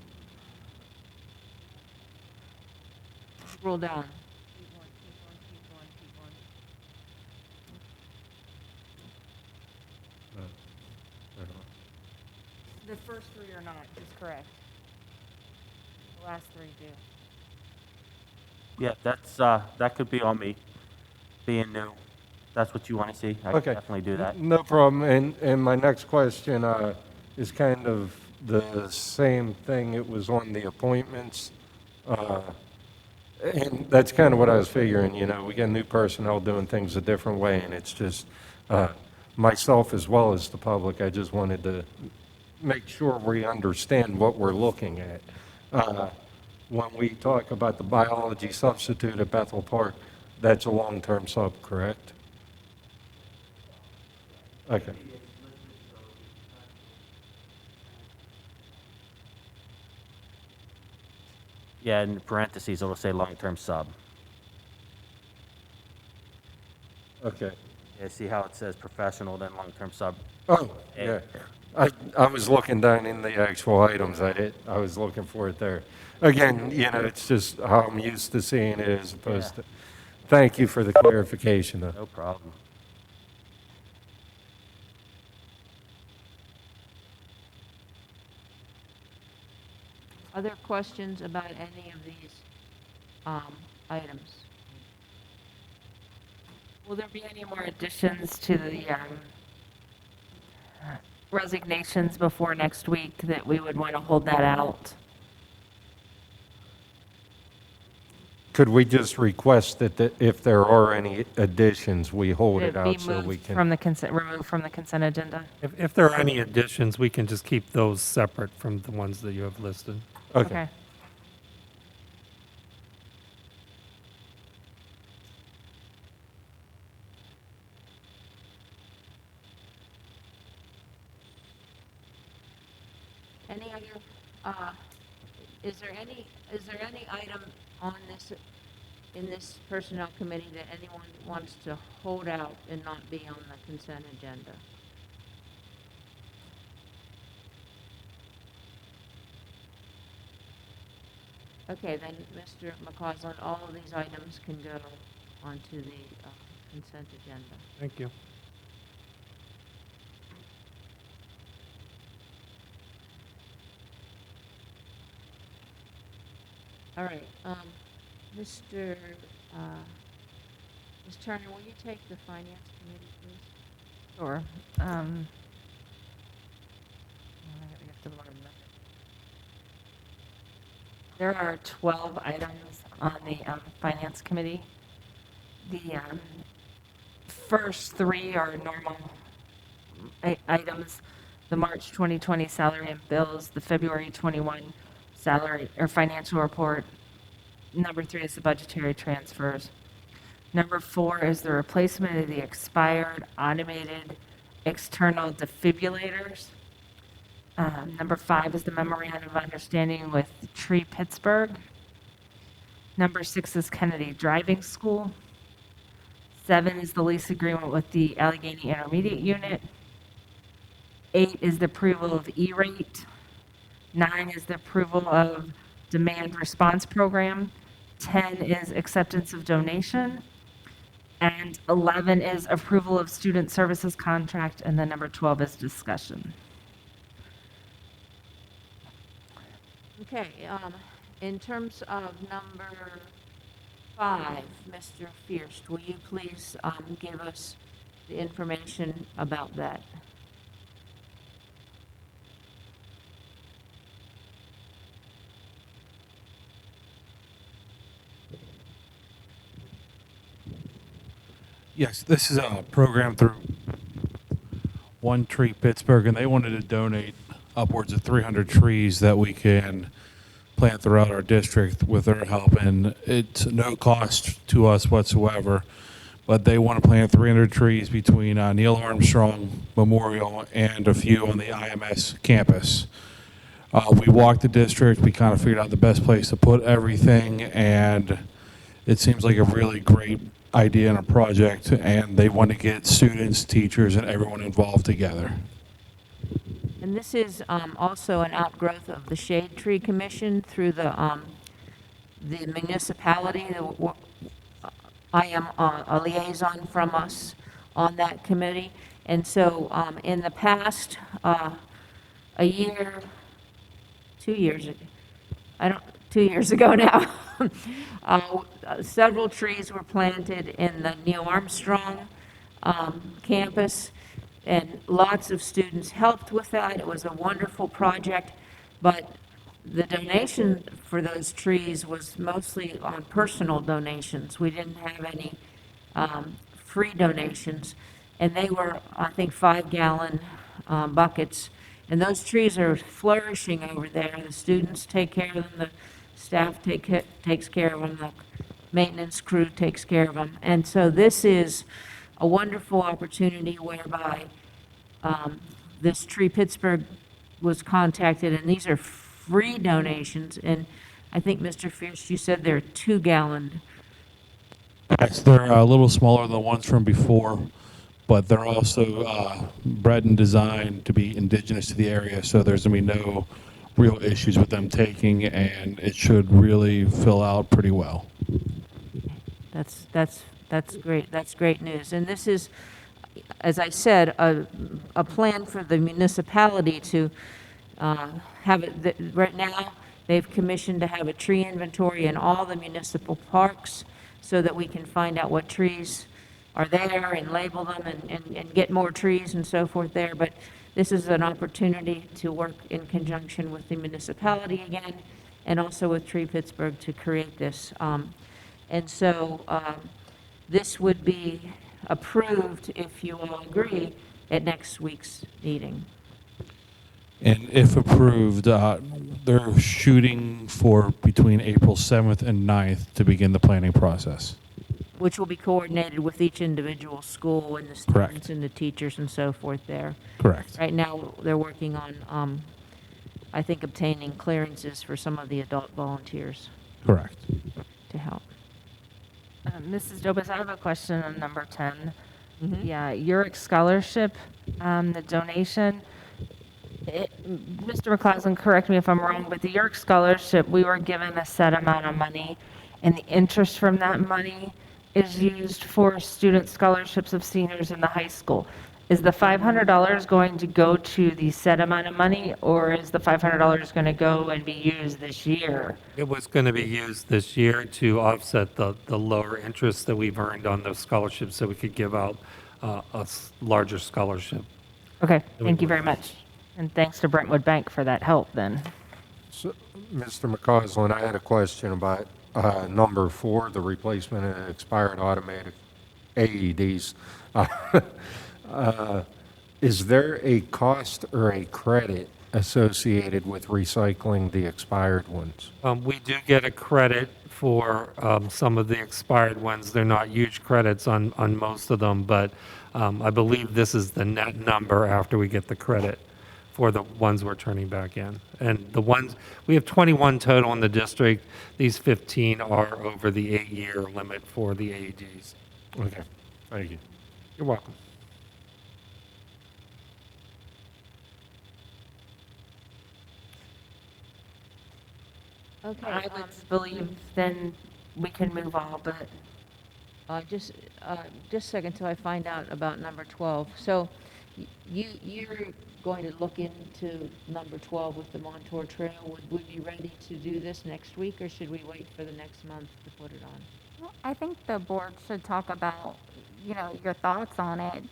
Scroll down. The first 3 are not, is correct. The last 3 do. Yeah, that's, that could be on me, being new. That's what you want to see. I can Okay. definitely do that. No problem. And my next question is kind of the same thing. It was on the appointments. And that's kind of what I was figuring, you know, we got new personnel doing things a different way, and it's just myself as well as the public, I just wanted to make sure we understand what we're looking at. When we talk about the biology substitute at Bethel Park, that's a long-term sub, correct? Okay. Yeah, in parentheses, it'll say long-term sub. Okay. Yeah, see how it says professional, then long-term sub? Oh, yeah. I was looking down in the actual items. I was looking for it there. Again, you know, it's just how I'm used to seeing it as opposed to. Thank you for the clarification, though. No problem. Other questions about any of these items? Will there be any more additions to the resignations before next week that we would want to hold that out? could we just request that if there are any additions, we hold it It'd be out so we moved can? from the consent, removed from the consent agenda. If there are any additions, we can just keep those separate from the ones that you have listed. Okay. Any other, is there any item on this, in this personnel committee that anyone wants to hold out and not be on the consent agenda? Okay, then, Mr. McCausland, all of these items can go onto the consent agenda. Thank you. All right, Mr. Ms. Turner, will you take the finance committee, please? Sure. There are 12 items on the Finance Committee. The first three are normal items. The March 2020 salary and bills, the February 21 salary or financial report. Number 3 is the budgetary transfers. Number 4 is the replacement of the expired automated external defibrillators. Number 5 is the memorandum of understanding with Tree Pittsburgh. Number 6 is Kennedy Driving School. 7 is the lease agreement with the Allegheny Intermediate Unit. 8 is the approval of E-rate. 9 is the approval of demand response program. 10 is acceptance of donation. And 11 is approval of student services contract. And then number 12 is discussion. Okay, in terms of number 5, Mr. Fierst, will you please give us the information about that? Yes, this is a program through One Tree Pittsburgh, and they wanted to donate upwards of 300 trees that we can plant throughout our district with their help. And it's no cost to us whatsoever, but they want to plant 300 trees between Neil Armstrong Memorial and a few on the IMS campus. We walked the district, we kind of figured out the best place to put everything, and it seems like a really great idea and a project, and they want to get students, teachers, and everyone involved together. And this is also an outgrowth of the Shade Tree Commission through the municipality. I am a liaison from us on that committee. And so in the past, a year, 2 years ago, 2 years ago now, several trees were planted in the Neil Armstrong campus, and lots of students helped with that. It was a wonderful project, but the donation for those trees was mostly on personal donations. We didn't have any free donations, and they were, I think, 5-gallon buckets. And those trees are flourishing over there. The students take care of them, the staff takes care of them, the maintenance crew takes care of them. And so this is a wonderful opportunity whereby this Tree Pittsburgh was contacted, and these are free donations. And I think, Mr. Fierce, you said they're 2-gallon. Yes, they're a little smaller than the ones from before, but they're also bred and designed to be indigenous to the area, so there's going to be no real issues with them taking, and it should really fill out pretty well. That's great. That's great news. And this is, as I said, a plan for the municipality to have it. Right now, they've commissioned to have a tree inventory in all the municipal parks so that we can find out what trees are there and label them and get more trees and so forth there. But this is an opportunity to work in conjunction with the municipality again, and also with Tree Pittsburgh to create this. And so this would be approved, if you all agree, at next week's meeting. And if approved, they're shooting for between April 7th and 9th to begin the planning process. Which will be coordinated with each individual school and the Correct. students and the teachers and so forth there. Correct. Right now, they're working on, I think, obtaining clearances for some of the adult volunteers Correct. to help. Mrs. Dobis, I have a question on number 10. Yeah, Uric Scholarship, the donation. Mr. McCausland, correct me if I'm wrong, but the Uric Scholarship, we were given a set amount of money, and the interest from that money is used for student scholarships of seniors in the high school. Is the $500 going to go to the set amount of money, or is the $500 going to go and be used this year? It was going to be used this year to offset the lower interest that we've earned on those scholarships, so we could give out larger scholarship. Okay, thank you very much. And thanks to Brentwood Bank for that help then. So, Mr. McCausland, I had a question about number 4, the replacement of expired automatic AEDs. Is there a cost or a credit associated with recycling the expired ones? We do get a credit for some of the expired ones. They're not huge credits on most of them, but I believe this is the net number after we get the credit for the ones we're turning back in. And the ones, we have 21 total in the district. These 15 are over the 8-year limit for the AEDs. Okay, thank you. You're welcome. Okay. I would believe then we can move on, but Just a second till I find out about number 12. So you're going to look into number 12 with the Montour Trail. Would we be ready to do this next week, or should we wait for the next month to put it on? Well, I think the board should talk about, your thoughts on it.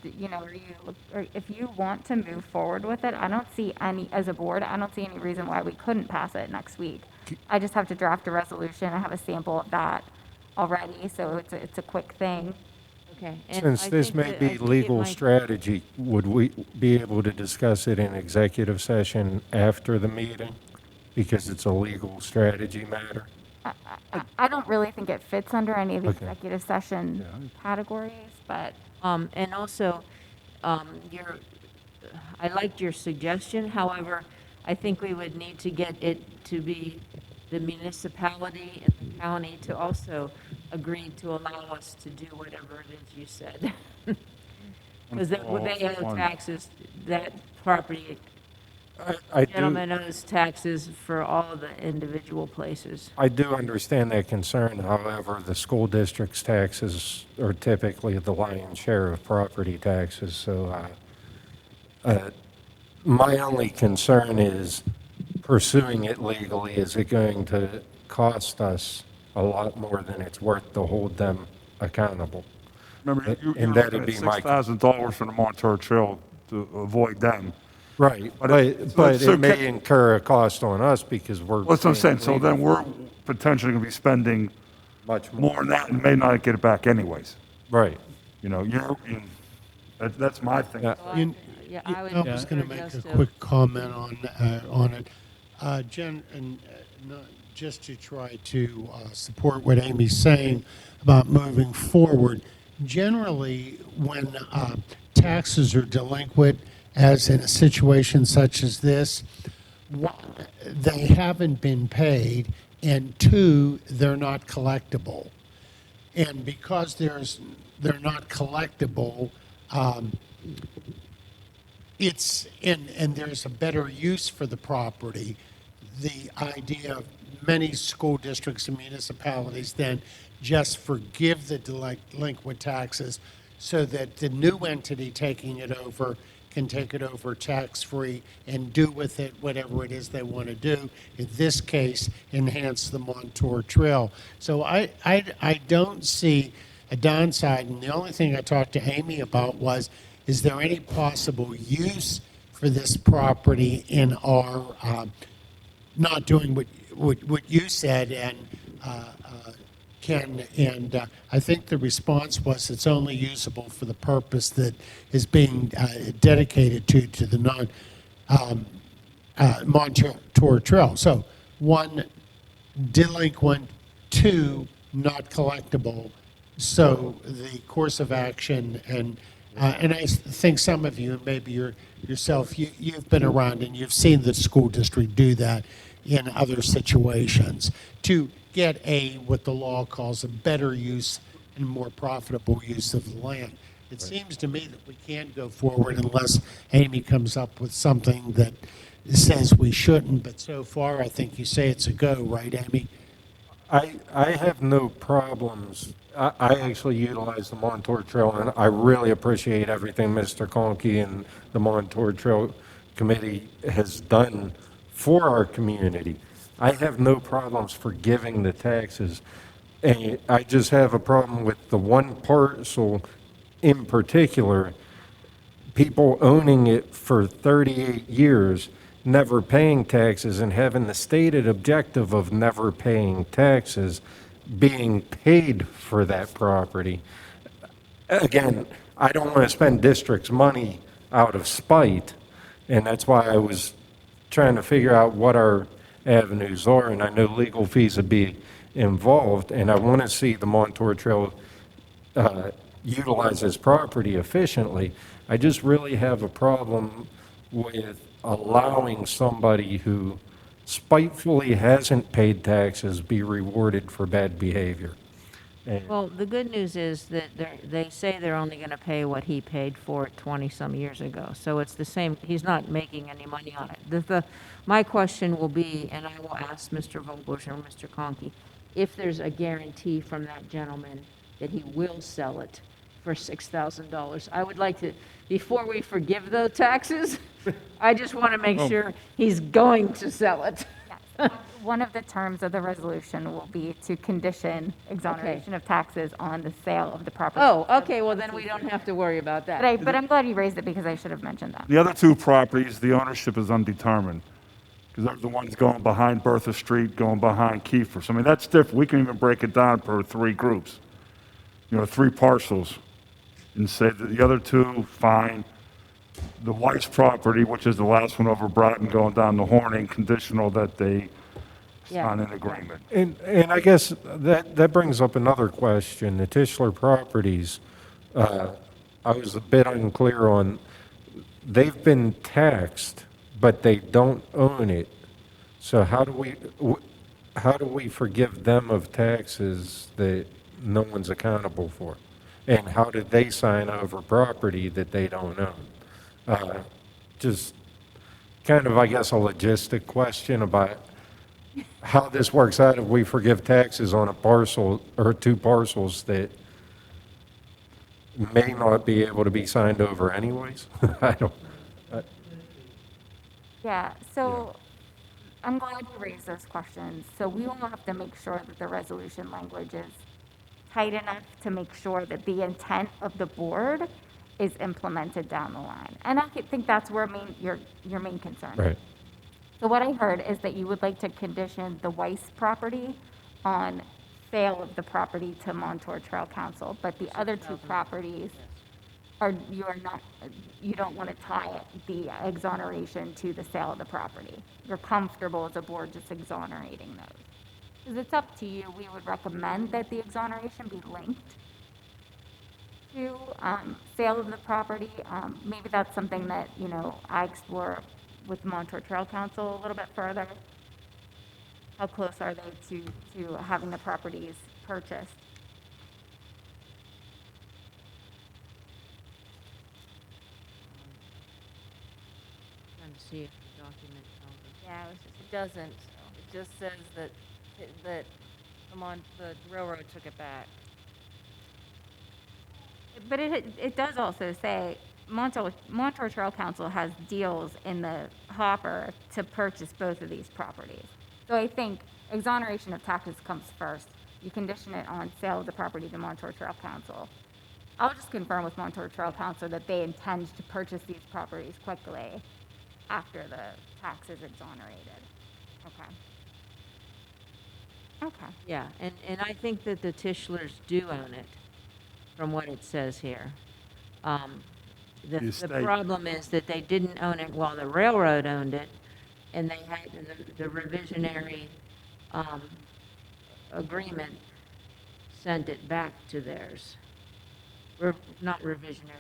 Or if you want to move forward with it, as a board, I don't see any reason why we couldn't pass it next week. I just have to draft a resolution. I have a sample of that already, so it's a quick thing. Okay. Since this may be legal strategy, would we be able to discuss it in executive session after the meeting? Because it's a legal strategy matter? I don't really think it fits under any of the Okay. executive session categories, but And also, I liked your suggestion. However, I think we would need to get it to be the municipality and the county to also agree to allow us to do whatever it is you said. Because they owe taxes, that property, I do- gentleman owes taxes for all of the individual places. I do understand that concern. However, the school district's taxes are typically the lion's share of property taxes. So my only concern is pursuing it legally. Is it going to cost us a lot more than it's worth to hold them accountable? Remember, And you're that'd looking be at my- $6,000 from the Montour Trail to avoid them. Right, But but so it may incur a cost on us because we're. That's what I'm saying. paying So then legal. we're potentially going to be spending much more than that and may not get it back anyways. Right. That's my thing. Yeah, I would. I was going to prefer make just a quick comment on it. Jen, and just to try to support what Amy's saying about moving forward, generally when taxes are delinquent, as in a situation such as this, they haven't been paid, and 2, they're not collectible. And because they're not collectible, and there's a better use for the property. The idea of many school districts and municipalities then just forgive the delinquent taxes so that the new entity taking it over can take it over tax-free and do with it whatever it is they want to do. In this case, enhance the Montour Trail. So I don't see a downside, and the only thing I talked to Amy about was, is there any possible use for this property in our not doing what you said and Ken, and I think the response was it's only usable for the purpose that is being dedicated to the Montour Trail. So, one, delinquent, two, not collectible. So the course of action, and I think some of you, and maybe yourself, you've been around and you've seen the school district do that in other situations to get what the law calls a better use and more profitable use of the land. It seems to me that we can't go forward unless Amy comes up with something that says we shouldn't, but so far I think you say it's a go, right, Amy? I have no problems. I actually utilize the Montour Trail, and I really appreciate everything Mr. Conkey and the Montour Trail Committee has done for our community. I have no problems forgiving the taxes. And I just have a problem with the one parcel in particular, people owning it for 38 years, never paying taxes, and having the stated objective of never paying taxes being paid for that property. Again, I don't want to spend district's money out of spite, and that's why I was trying to figure out what our avenues are, and I know legal fees would be involved, and I want to see the Montour Trail utilize this property efficiently. I just really have a problem with allowing somebody who spitefully hasn't paid taxes be rewarded for bad behavior. And Well, the good news is that they say they're only going to pay what he paid for it 20-some years ago. So it's the same, he's not making any money on it. My question will be, and I will ask Mr. Vogler or Mr. Conkey, if there's a guarantee from that gentleman that he will sell it for $6,000. I would like to, before we forgive the taxes, I just want to make sure he's going to sell it. One of the terms of the resolution will be to condition exoneration of taxes on the sale of the property. Oh, okay, well then we don't have to worry about that. But I'm glad you raised it because I should have mentioned that. The other two properties, the ownership is undetermined, because they're the ones going behind Bertha Street, going behind Kiefer's. I mean, that's different. We can even break it down per 3 groups, 3 parcels, and say that the other 2, fine. The Weiss property, which is the last one over Broughton going down to Horning, conditional that they sign an agreement. And I guess that brings up another question. The Tischler properties, I was a bit unclear on, they've been taxed, but they don't own it. So how do we forgive them of taxes that no one's accountable for? And how did they sign over property that they don't own? Just kind of, I guess, a logistic question about how this works out if we forgive taxes on a parcel or 2 parcels that may not be able to be signed over anyways. I don't. Yeah, so I'm glad you raised those questions. So we will have to make sure that the resolution language is tight enough to make sure that the intent of the board is implemented down the line. And I think that's where your main concern is. Right. So what I heard is that you would like to condition the Weiss property on sale of the property to Montour Trail Council, but the other 2 properties you don't want to tie the exoneration to the sale of the property. You're comfortable as a board just exonerating those. Because it's up to you. We would recommend that the exoneration be linked to sale of the property. Maybe that's something that, I explore with Montour Trail Council a little bit further. How close are they to having the properties purchased? Trying to see if the document tells us. Yeah, it doesn't. It just says that the railroad took it back. But it does also say Montour Trail Council has deals in the hopper to purchase both of these properties. So I think exoneration of taxes comes first. You condition it on sale of the property to Montour Trail Council. I'll just confirm with Montour Trail Council that they intend to purchase these properties quickly after the tax is exonerated. Okay. Okay. Yeah, and I think that the Tischlers do own it, from what it says here. The You the state- problem is that they didn't own it while the railroad owned it, and they had the revisionary agreement sent it back to theirs. Not reversionary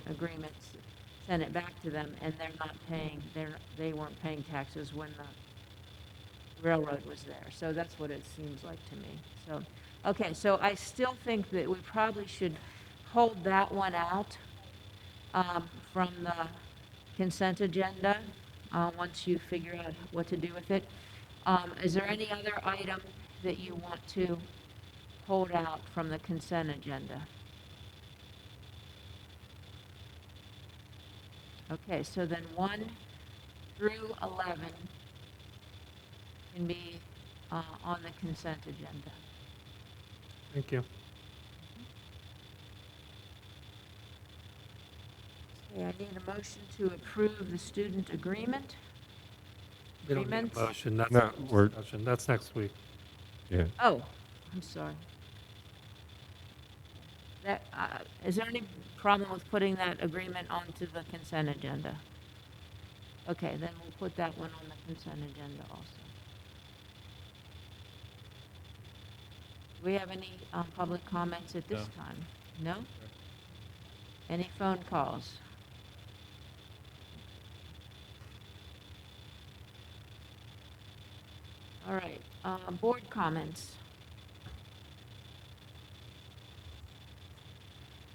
agreements sent it back to them, and they're not paying, they weren't paying taxes when the railroad was there. So that's what it seems like to me. So, okay, so I still think that we probably should hold that one out from the consent agenda, once you figure out what to do with it. Is there any other item that you want to hold out from the consent agenda? Okay, so then 1 through 11 can be on the consent agenda. Thank you. Okay, I need a motion to approve the student agreement. We don't need Agreements? a motion, that's, No, we're- discussion. That's next week. Yeah. Oh, I'm sorry. That, is there any problem with putting that agreement onto the consent agenda? Okay, then we'll put that one on the consent agenda also. Do we have any public comments at this No. time? No? Any phone calls? All right, board comments.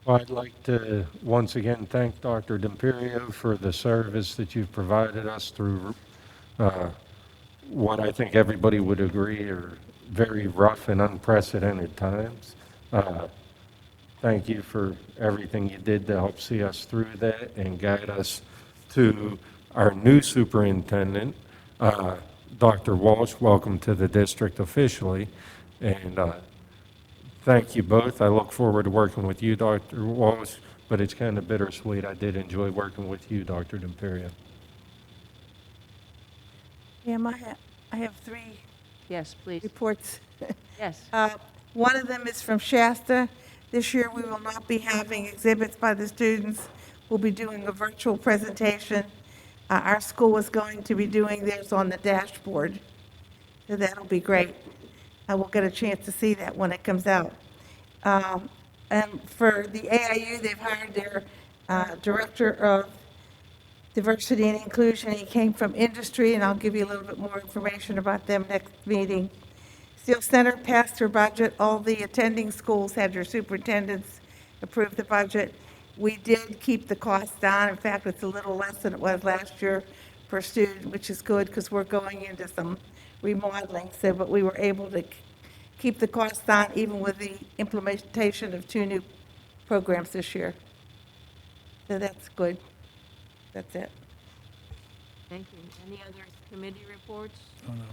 Well, I'd like to once again thank Dr. D'Imperio for the service that you've provided us through what I think everybody would agree are very rough and unprecedented times. Thank you for everything you did to help see us through that and guide us to our new superintendent, Dr. Walsh. Welcome to the district officially. And thank you both. I look forward to working with you, Dr. Walsh, but it's kind of bittersweet. I did enjoy working with you, Dr. D'Imperio. Ma'am, I have 3 Yes, please. reports. Yes. One of them is from Shasta. This year, we will not be having exhibits by the students. We'll be doing a virtual presentation. Our school is going to be doing theirs on the dashboard, so that'll be great. I will get a chance to see that when it comes out. And for the AIU, they've hired their director of diversity and inclusion. He came from industry, and I'll give you a little bit more information about them next meeting. Steel Center passed their budget. All the attending schools had their superintendents approve the budget. We did keep the cost down. In fact, it's a little less than it was last year per student, which is good because we're going into some remodeling. So, but we were able to keep the cost down even with the implementation of 2 new programs this year. So that's good. That's it. Thank you. Any other committee reports? Oh, no.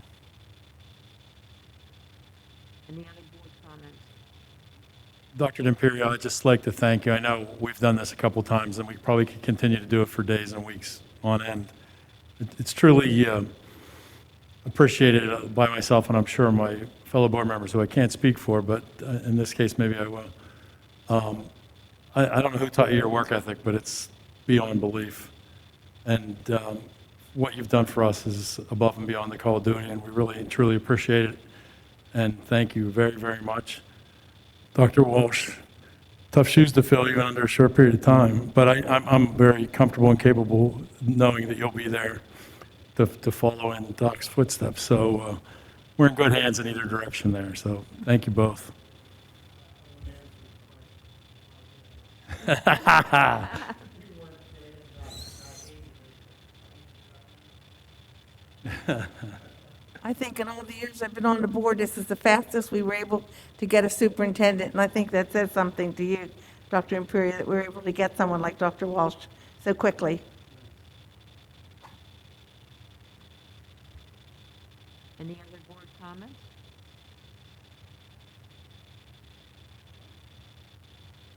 Any other board comments? Dr. D'Imperio, I'd just like to thank you. I know we've done this a couple times, and we probably could continue to do it for days and weeks on end. It's truly appreciated by myself, and I'm sure my fellow board members, who I can't speak for, but in this case, maybe I will. I don't know who taught you your work ethic, but it's beyond belief. And what you've done for us is above and beyond the call of duty, and we really and truly appreciate it. And thank you very, very much. Dr. Walsh, tough shoes to fill even under a short period of time, but I'm very comfortable and capable knowing that you'll be there to follow in Doc's footsteps. So we're in good hands in either direction there. So thank you both. I think in all the years I've been on the board, this is the fastest we were able to get a superintendent, and I think that says something to you, Dr. Imperia, that we were able to get someone like Dr. Walsh so quickly. Any other board comments?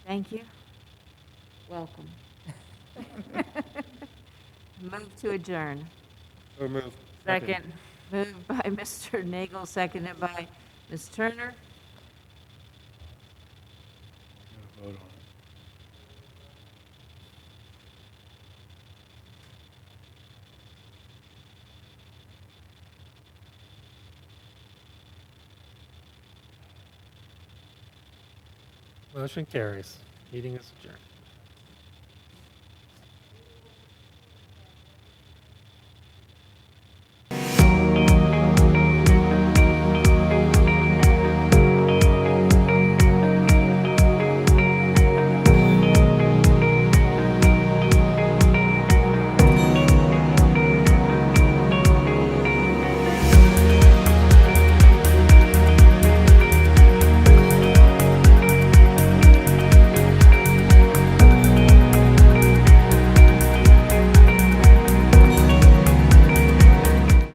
Thank you. Welcome. Move to adjourn. So move. Second. Moved by Mr. Nagel, seconded by Ms. Turner. Vote on it. Motion carries. Meeting is adjourned.